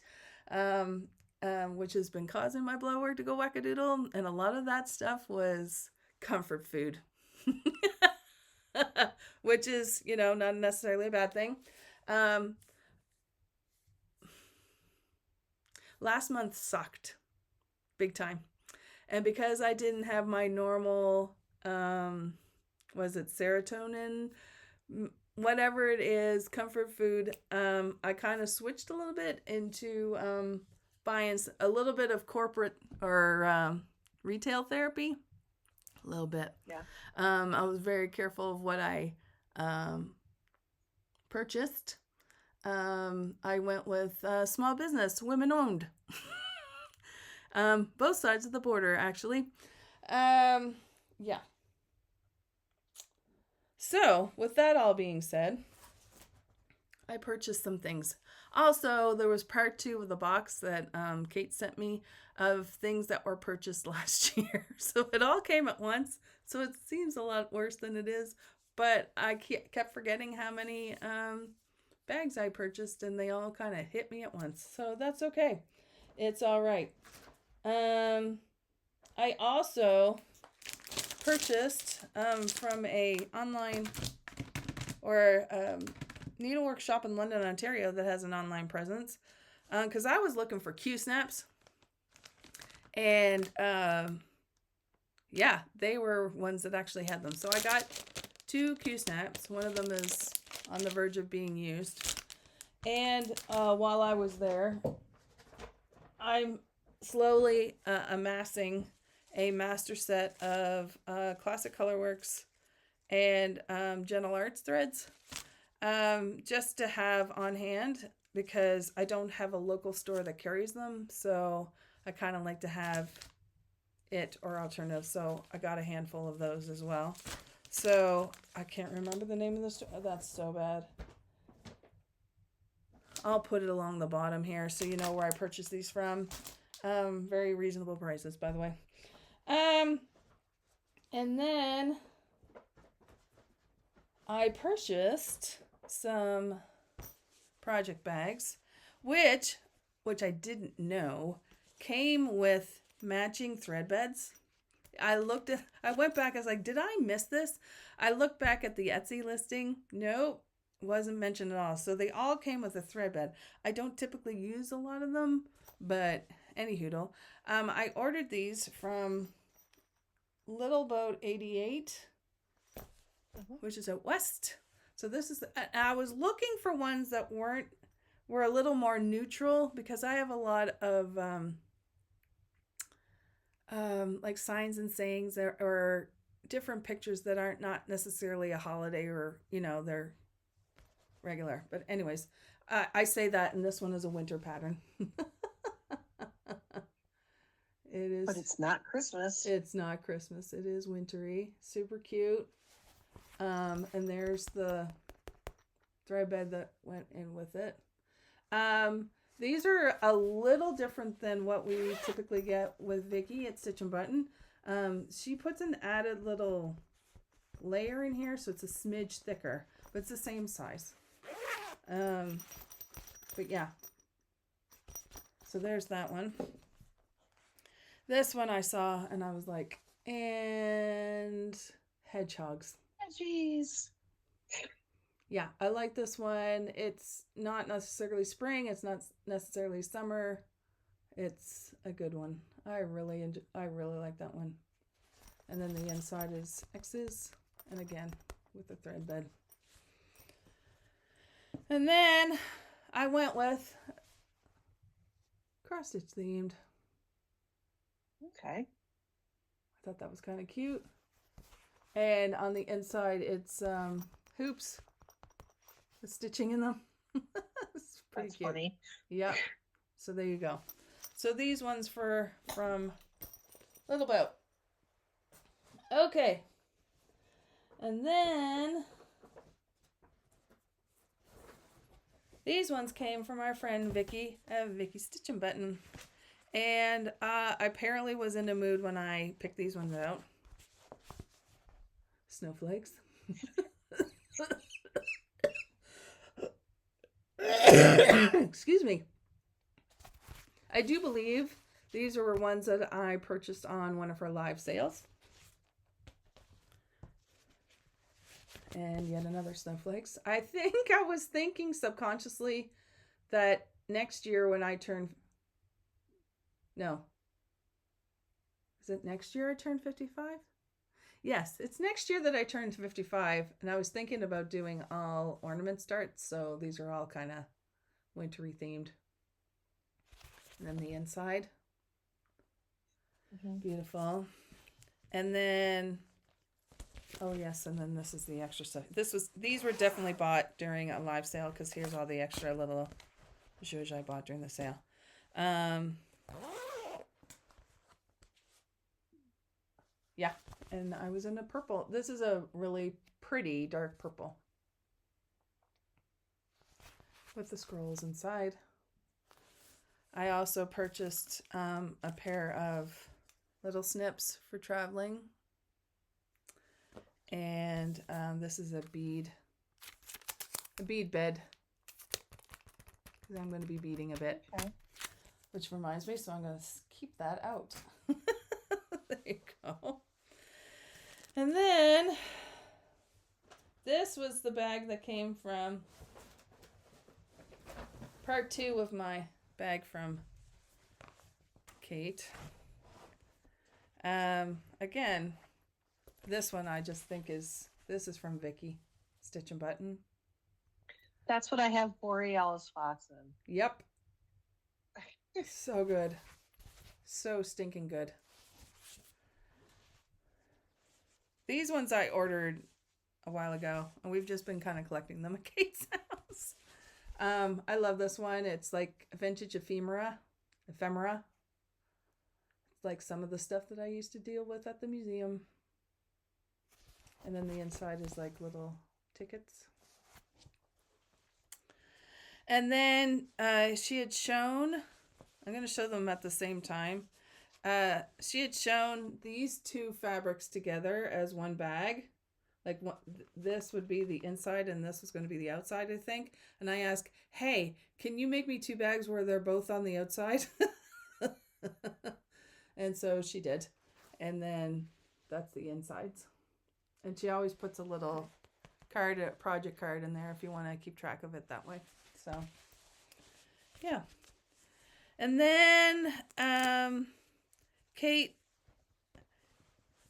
which has been causing my blood work to go wackadoodle. And a lot of that stuff was comfort food, which is, not necessarily a bad thing. Last month sucked big time. And because I didn't have my normal, was it serotonin, whatever it is, comfort food, I kind of switched a little bit into buying a little bit of corporate or retail therapy. A little bit. Yeah. I was very careful of what I purchased. I went with small business, women owned. Both sides of the border, actually. Yeah. So, with that all being said, I purchased some things. Also, there was part 2 of the box that Kate sent me of things that were purchased last year. So it all came at once. So it seems a lot worse than it is. But I kept forgetting how many bags I purchased, and they all kind of hit me at once. So that's okay. It's all right. I also purchased from a online or needlework shop in London, Ontario that has an online presence, because I was looking for Q-snaps, and yeah, they were ones that actually had them. So I got 2 Q-snaps. One of them is on the verge of being used, and while I was there, I'm slowly amassing a master set of Classic Colorworks and Gentle Arts threads, just to have on hand, because I don't have a local store that carries them, so I kind of like to have it or alternative. So I got a handful of those as well. So I can't remember the name of the store. That's so bad. I'll put it along the bottom here so you know where I purchased these from. Very reasonable prices, by the way. And then I purchased some project bags, which I didn't know came with matching thread beds. I went back, I was like, did I miss this? I looked back at the Etsy listing. Nope, wasn't mentioned at all. So they all came with a thread bed. I don't typically use a lot of them, but anyhoodle. I ordered these from Little Boat 88, which is out west. So this is, I was looking for ones that were a little more neutral, because I have a lot of like signs and sayings or different pictures that aren't not necessarily a holiday, or they're regular. But anyways, I say that, and this one is a winter pattern. It is, but it's not Christmas. It's not Christmas. It is wintry. Super cute. And there's the thread bed that went in with it. These are a little different than what we typically get with Vicky at Stitch and Button. She puts an added little layer in here, so it's a smidge thicker, but it's the same size. But yeah. So there's that one. This one I saw and I was like, and hedgehogs. Jeez. Yeah, I like this one. It's not necessarily spring. It's not necessarily summer. It's a good one. I really like that one. And then the inside is X's, and again with the thread bed. And then I went with cross stitch themed. Okay. I thought that was kind of cute. And on the inside, it's hoops with stitching in them. It's pretty cute. Funny. Yeah. So there you go. So these ones from Little Boat. Okay. And then these ones came from our friend Vicky, Vicky Stitch and Button. And I apparently was in a mood when I picked these ones out. Snowflakes. Excuse me. I do believe these were ones that I purchased on one of her live sales. And yet another snowflakes. I think I was thinking subconsciously that next year when I turn... No. Is it next year I turn 55? Yes, it's next year that I turn 55. And I was thinking about doing all ornament starts. So these are all kind of wintry themed. And then the inside. Beautiful. And then... Oh yes, and then this is the extra stuff. These were definitely bought during a live sale, because here's all the extra little zhuzh I bought during the sale. Yeah, and I was in a purple. This is a really pretty dark purple with the scrolls inside. I also purchased a pair of little snips for traveling. And this is a bead bed, because I'm going to be beading a bit. Okay. Which reminds me, so I'm going to keep that out. There you go. And then this was the bag that came from part 2 of my bag from Kate. Again, this one I just think this is from Vicky Stitch and Button. That's what I have Borealis spots in. Yep. So good. So stinking good. These ones I ordered a while ago, and we've just been kind of collecting them at Kate's house. I love this one. It's like vintage ephemera. It's like some of the stuff that I used to deal with at the museum. And then the inside is like little tickets. And then she had shown, I'm going to show them at the same time. She had shown these two fabrics together as one bag. Like this would be the inside and this was going to be the outside, I think. And I asked, hey, can you make me two bags where they're both on the outside? And so she did. And then that's the insides. And she always puts a little card, a project card in there if you want to keep track of it that way. So, yeah. And then Kate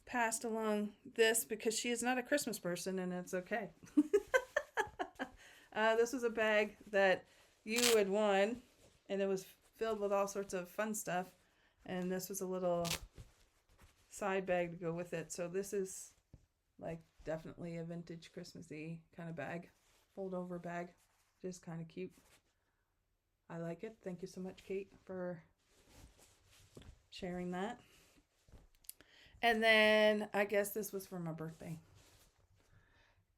passed along this because she is not a Christmas person and it's okay. This was a bag that you had won and it was filled with all sorts of fun stuff. And this was a little side bag to go with it. So this is like definitely a vintage Christmassy kind of bag. Fold over bag. Just kind of cute. I like it. Thank you so much, Kate, for sharing that. And then I guess this was for my birthday.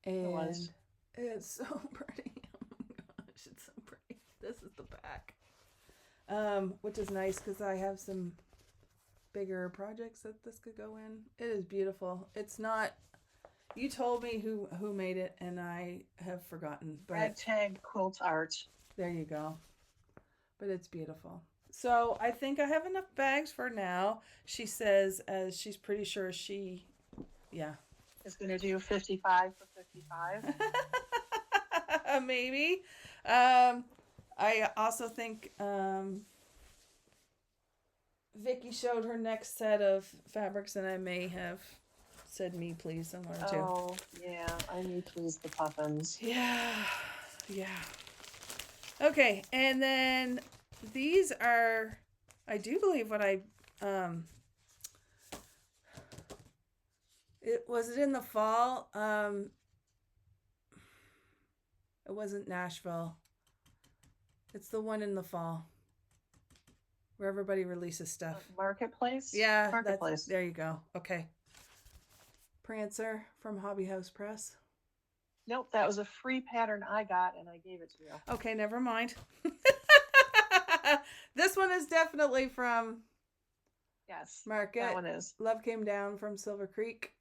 And it was. It's so pretty. Oh my gosh, it's so pretty. This is the back. Which is nice because I have some bigger projects that this could go in. It is beautiful. It's not, you told me who made it and I have forgotten. But Ragtag quilt art. there you go. But it's beautiful. So I think I have enough bags for now. She says, as she's pretty sure she, yeah. Is going to do 55 for 55. Maybe. I also think Vicky showed her next set of fabrics and I may have said me please somewhere too. Oh, yeah. I need please the puffins. Yeah. Yeah. Okay, and then these are, I do believe what I, was it in the fall? It wasn't Nashville. It's the one in the fall where everybody releases stuff. Marketplace? Yeah, Marketplace. there you go. Okay. Prancer from Hobby House Press. Nope, that was a free pattern I got and I gave it to you. Okay, never mind. This one is definitely from Yes, Market. that one is. Love Came Down from Silver Creek.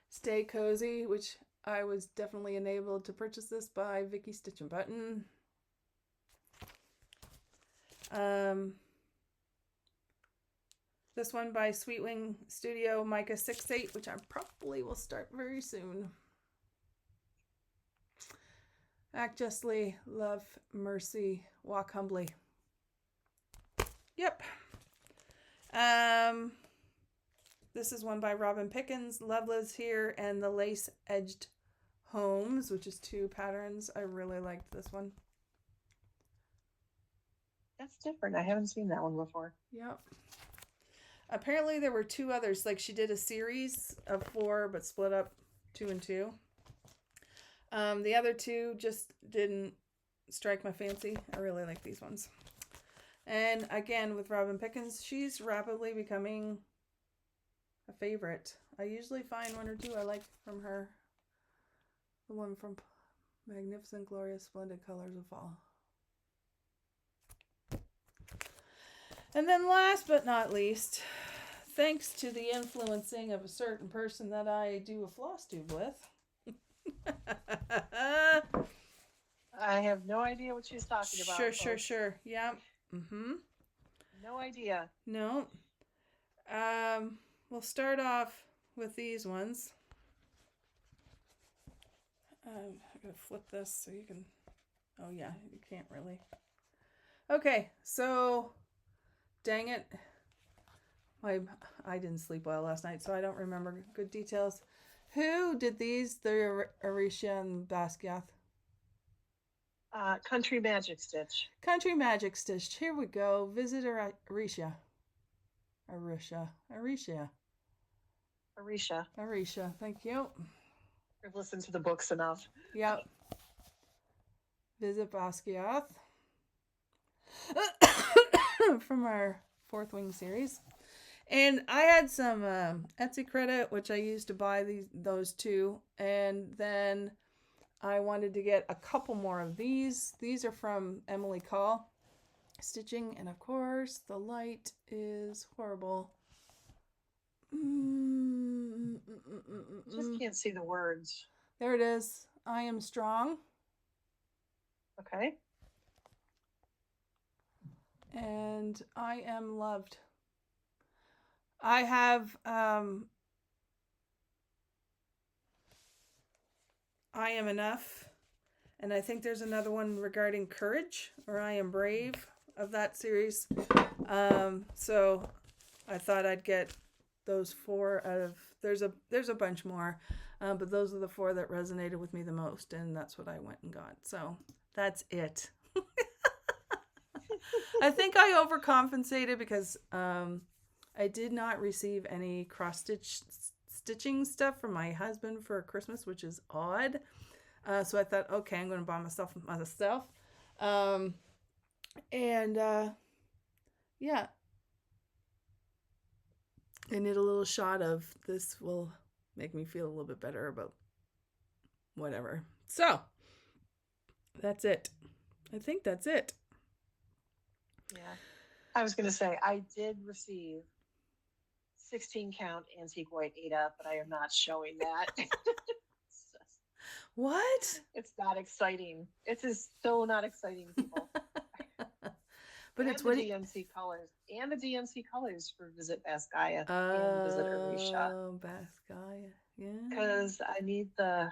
Stay Cozy, which I was definitely enabled to purchase this by Vicky Stitch and Button. This one by Sweetwing Studio Micah 6/8, which I probably will start very soon. Act Justly, Love Mercy, Walk Humbly. Yep. This is one by Robin Pickens, Love Lives Here, and the Lace Edged Homes, which is 2 patterns. I really liked this one. That's different. I haven't seen that one before. Yep. Apparently there were 2 others. Like she did a series of 4, but split up 2 and 2. The other 2 just didn't strike my fancy. I really like these ones. And again, with Robin Pickens, she's rapidly becoming a favorite. I usually find 1 or 2 I like from her. The one from Magnificent, Glorious, Splendid Colors of Fall. And then last but not least, thanks to the influencing of a certain person that I do a Flosstube with. I have no idea what she's talking about. Sure. Yeah. Mm-hmm. No idea. No. We'll start off with these ones. I'm going to flip this so you can... Oh, yeah. You can't really. Okay. So, dang it. I didn't sleep well last night, so I don't remember good details. Who did these? The Arisha and Basquiat. Country Magic Stitch. Country Magic Stitch. Here we go. Visit Arisha. Arisha. Thank you. I've listened to the books enough. Yep. Visit Basquiat. From our 4th Wing series. And I had some Etsy credit, which I used to buy those 2. And then I wanted to get a couple more of these. These are from Emily Call Stitching, and of course the light is horrible. Just can't see the words. There it is. I am strong. Okay. And I am loved. I have I am enough. And I think there's another one regarding courage, or I am brave, of that series. So I thought I'd get those 4 out of, there's a bunch more, but those are the 4 that resonated with me the most, and that's what I went and got. So that's it. I think I overcompensated because I did not receive any stitching stuff from my husband for Christmas, which is odd. So I thought, okay, I'm going to buy myself. Yeah. I need a little shot of this will make me feel a little bit better about whatever. So that's it. I think that's it. Yeah. I was going to say, I did receive 16 count antique white Ada, but I am not showing that. What? It's not exciting. It is so not exciting, people. But and it's the what DMC colors and the DMC colors for Visit Baskaya and Visit Arisha. Oh, Baskaya, yeah. Because I need the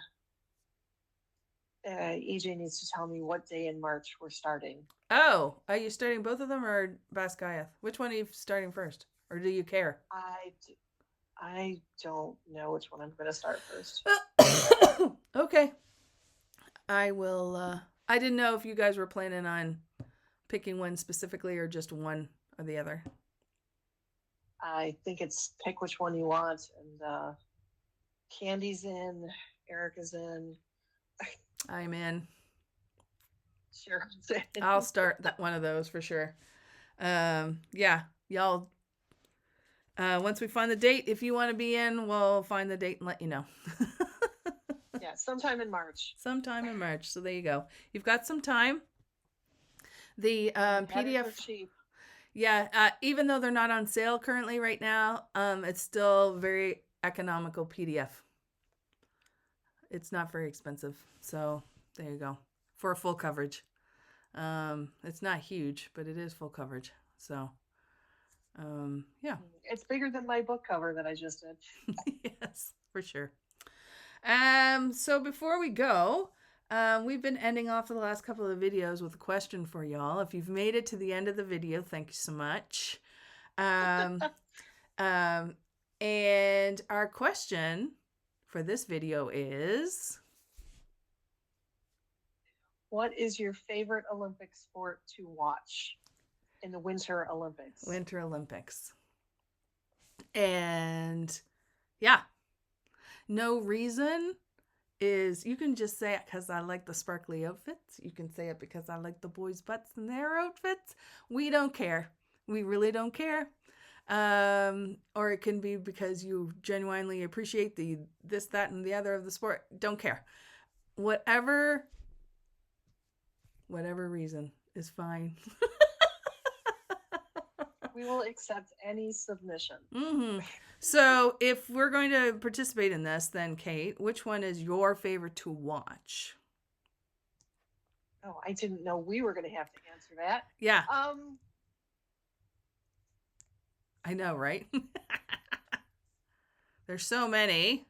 EJ needs to tell me what day in March we're starting. Oh, are you starting both of them or Baskaya? Which one are you starting first, or do you care? I don't know which one I'm going to start first. Okay. I will. I didn't know if you guys were planning on picking one specifically or just one or the other. I think it's pick which one you want. And Candy's in. Erica's in. I'm in. Cheryl's in. I'll start one of those for sure. Yeah, y'all. Once we find the date, if you want to be in, we'll find the date and let you know. Yeah, sometime in March. Sometime in March. So there you go. You've got some time. The PDF. Cheap. Yeah, even though they're not on sale currently right now, it's still very economical PDF. It's not very expensive. So there you go. For full coverage. It's not huge, but it is full coverage. So yeah. It's bigger than my book cover that I just did. Yes, for sure. So before we go, we've been ending off the last couple of videos with a question for y'all. If you've made it to the end of the video, thank you so much. And our question for this video is, what is your favorite Olympic sport to watch in the Winter Olympics? Winter Olympics. And yeah, no reason is, you can just say it because I like the sparkly outfits. You can say it because I like the boys' butts in their outfits. We don't care. We really don't care. Or it can be because you genuinely appreciate the this, that, and the other of the sport. Don't care. Whatever reason is fine. We will accept any submission. Mm-hmm. So if we're going to participate in this, then Kate, which one is your favorite to watch? Oh, I didn't know we were going to have to answer that. Yeah. I know, right? There's so many.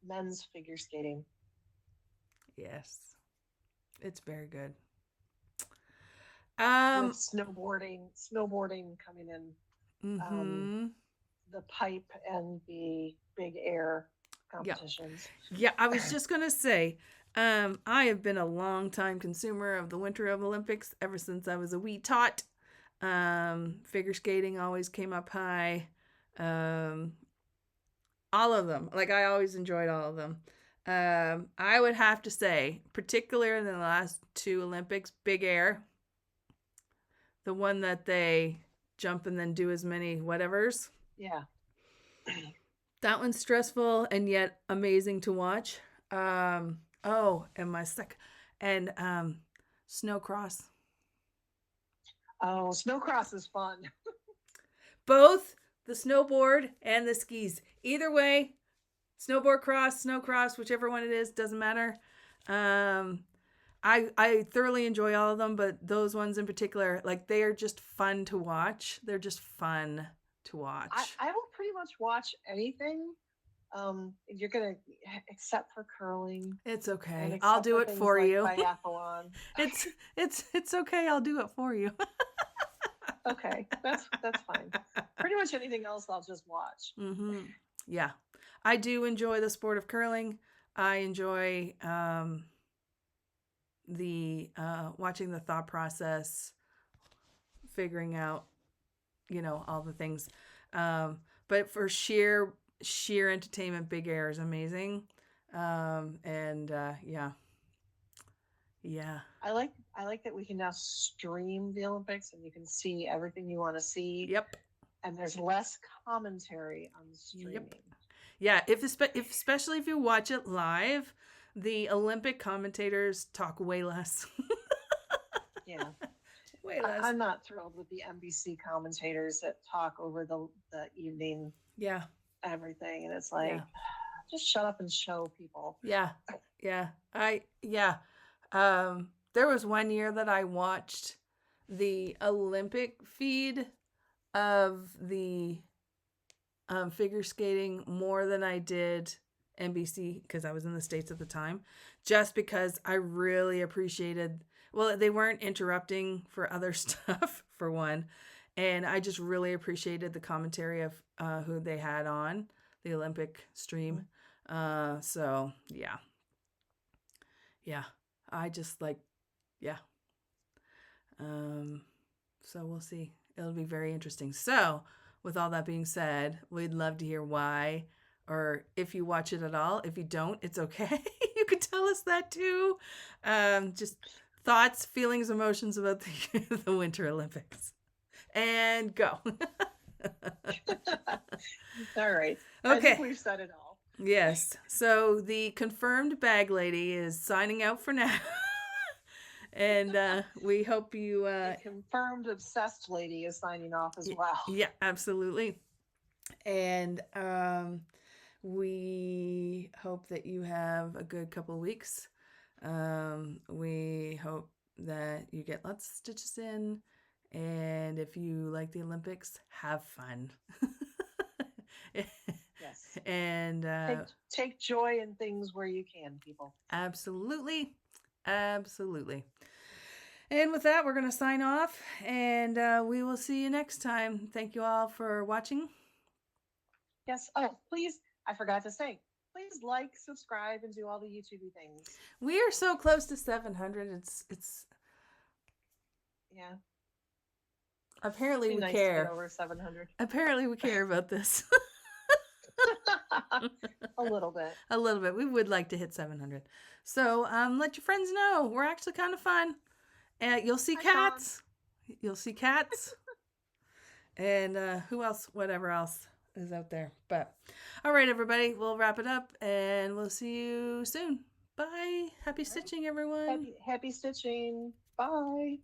Men's figure skating. Yes. It's very good. With snowboarding coming in. Mm-hmm. The pipe and the big air competitions. Yeah, I was just going to say, I have been a long time consumer of the Winter Olympics ever since I was a wee tot. Figure skating always came up high. All of them. Like, I always enjoyed all of them. I would have to say, particularly in the last 2 Olympics, big air. The one that they jump and then do as many whatevers. Yeah. That one's stressful and yet amazing to watch. And my Snowcross. Oh, snowcross is fun. Both the snowboard and the skis. Either way, snowboard cross, snow cross, whichever one it is, doesn't matter. I thoroughly enjoy all of them, but those ones in particular, like, they are just fun to watch. They're just fun to watch. I will pretty much watch anything. You're gonna, except for curling. It's okay. I'll do it for you. Biathlon. It's okay. I'll do it for you. Okay, that's fine. Pretty much anything else I'll just watch. Mm-hmm. Yeah, I do enjoy the sport of curling. I enjoy the watching the thought process, figuring out, all the things. But for sheer entertainment, Big Air is amazing. Yeah. I like that we can now stream the Olympics and you can see everything you want to see. Yep. And there's less commentary on the streaming. Yep. Yeah, especially if you watch it live, the Olympic commentators talk way less. Yeah. Way less. I'm not thrilled with the NBC commentators that talk over the evening. Yeah. Everything. And it's like, just shut up and show people. Yeah. Yeah. There was one year that I watched the Olympic feed of the figure skating more than I did NBC, because I was in the States at the time, just because I really appreciated, well, they weren't interrupting for other stuff, for one, and I just really appreciated the commentary of who they had on the Olympic stream. So I just so we'll see. It'll be very interesting. So with all that being said, we'd love to hear why, or if you watch it at all. If you don't, it's okay. You can tell us that too. Just thoughts, feelings, emotions about the Winter Olympics. And go. All right. Okay. I think we've said it all. Yes. So the confirmed bag lady is signing out for now. And we hope you... the confirmed obsessed lady is signing off as well. Yeah, absolutely. And we hope that you have a good couple of weeks. We hope that you get lots of stitches in. And if you like the Olympics, have fun. Yes. And take joy in things where you can, people. Absolutely. Absolutely. And with that, we're going to sign off, and we will see you next time. Thank you all for watching. Yes. Oh, please, I forgot to say, please like, subscribe, and do all the YouTube things. We are so close to 700. It's yeah. Apparently we nice care. To get over 700. Apparently we care about this. A little bit. A little bit. We would like to hit 700. So let your friends know. We're actually kind of fun. You'll see cats. You'll see cats. And who else? Whatever else is out there. But all right, everybody. We'll wrap it up and we'll see you soon. Bye. Happy stitching, everyone. Happy stitching. Bye.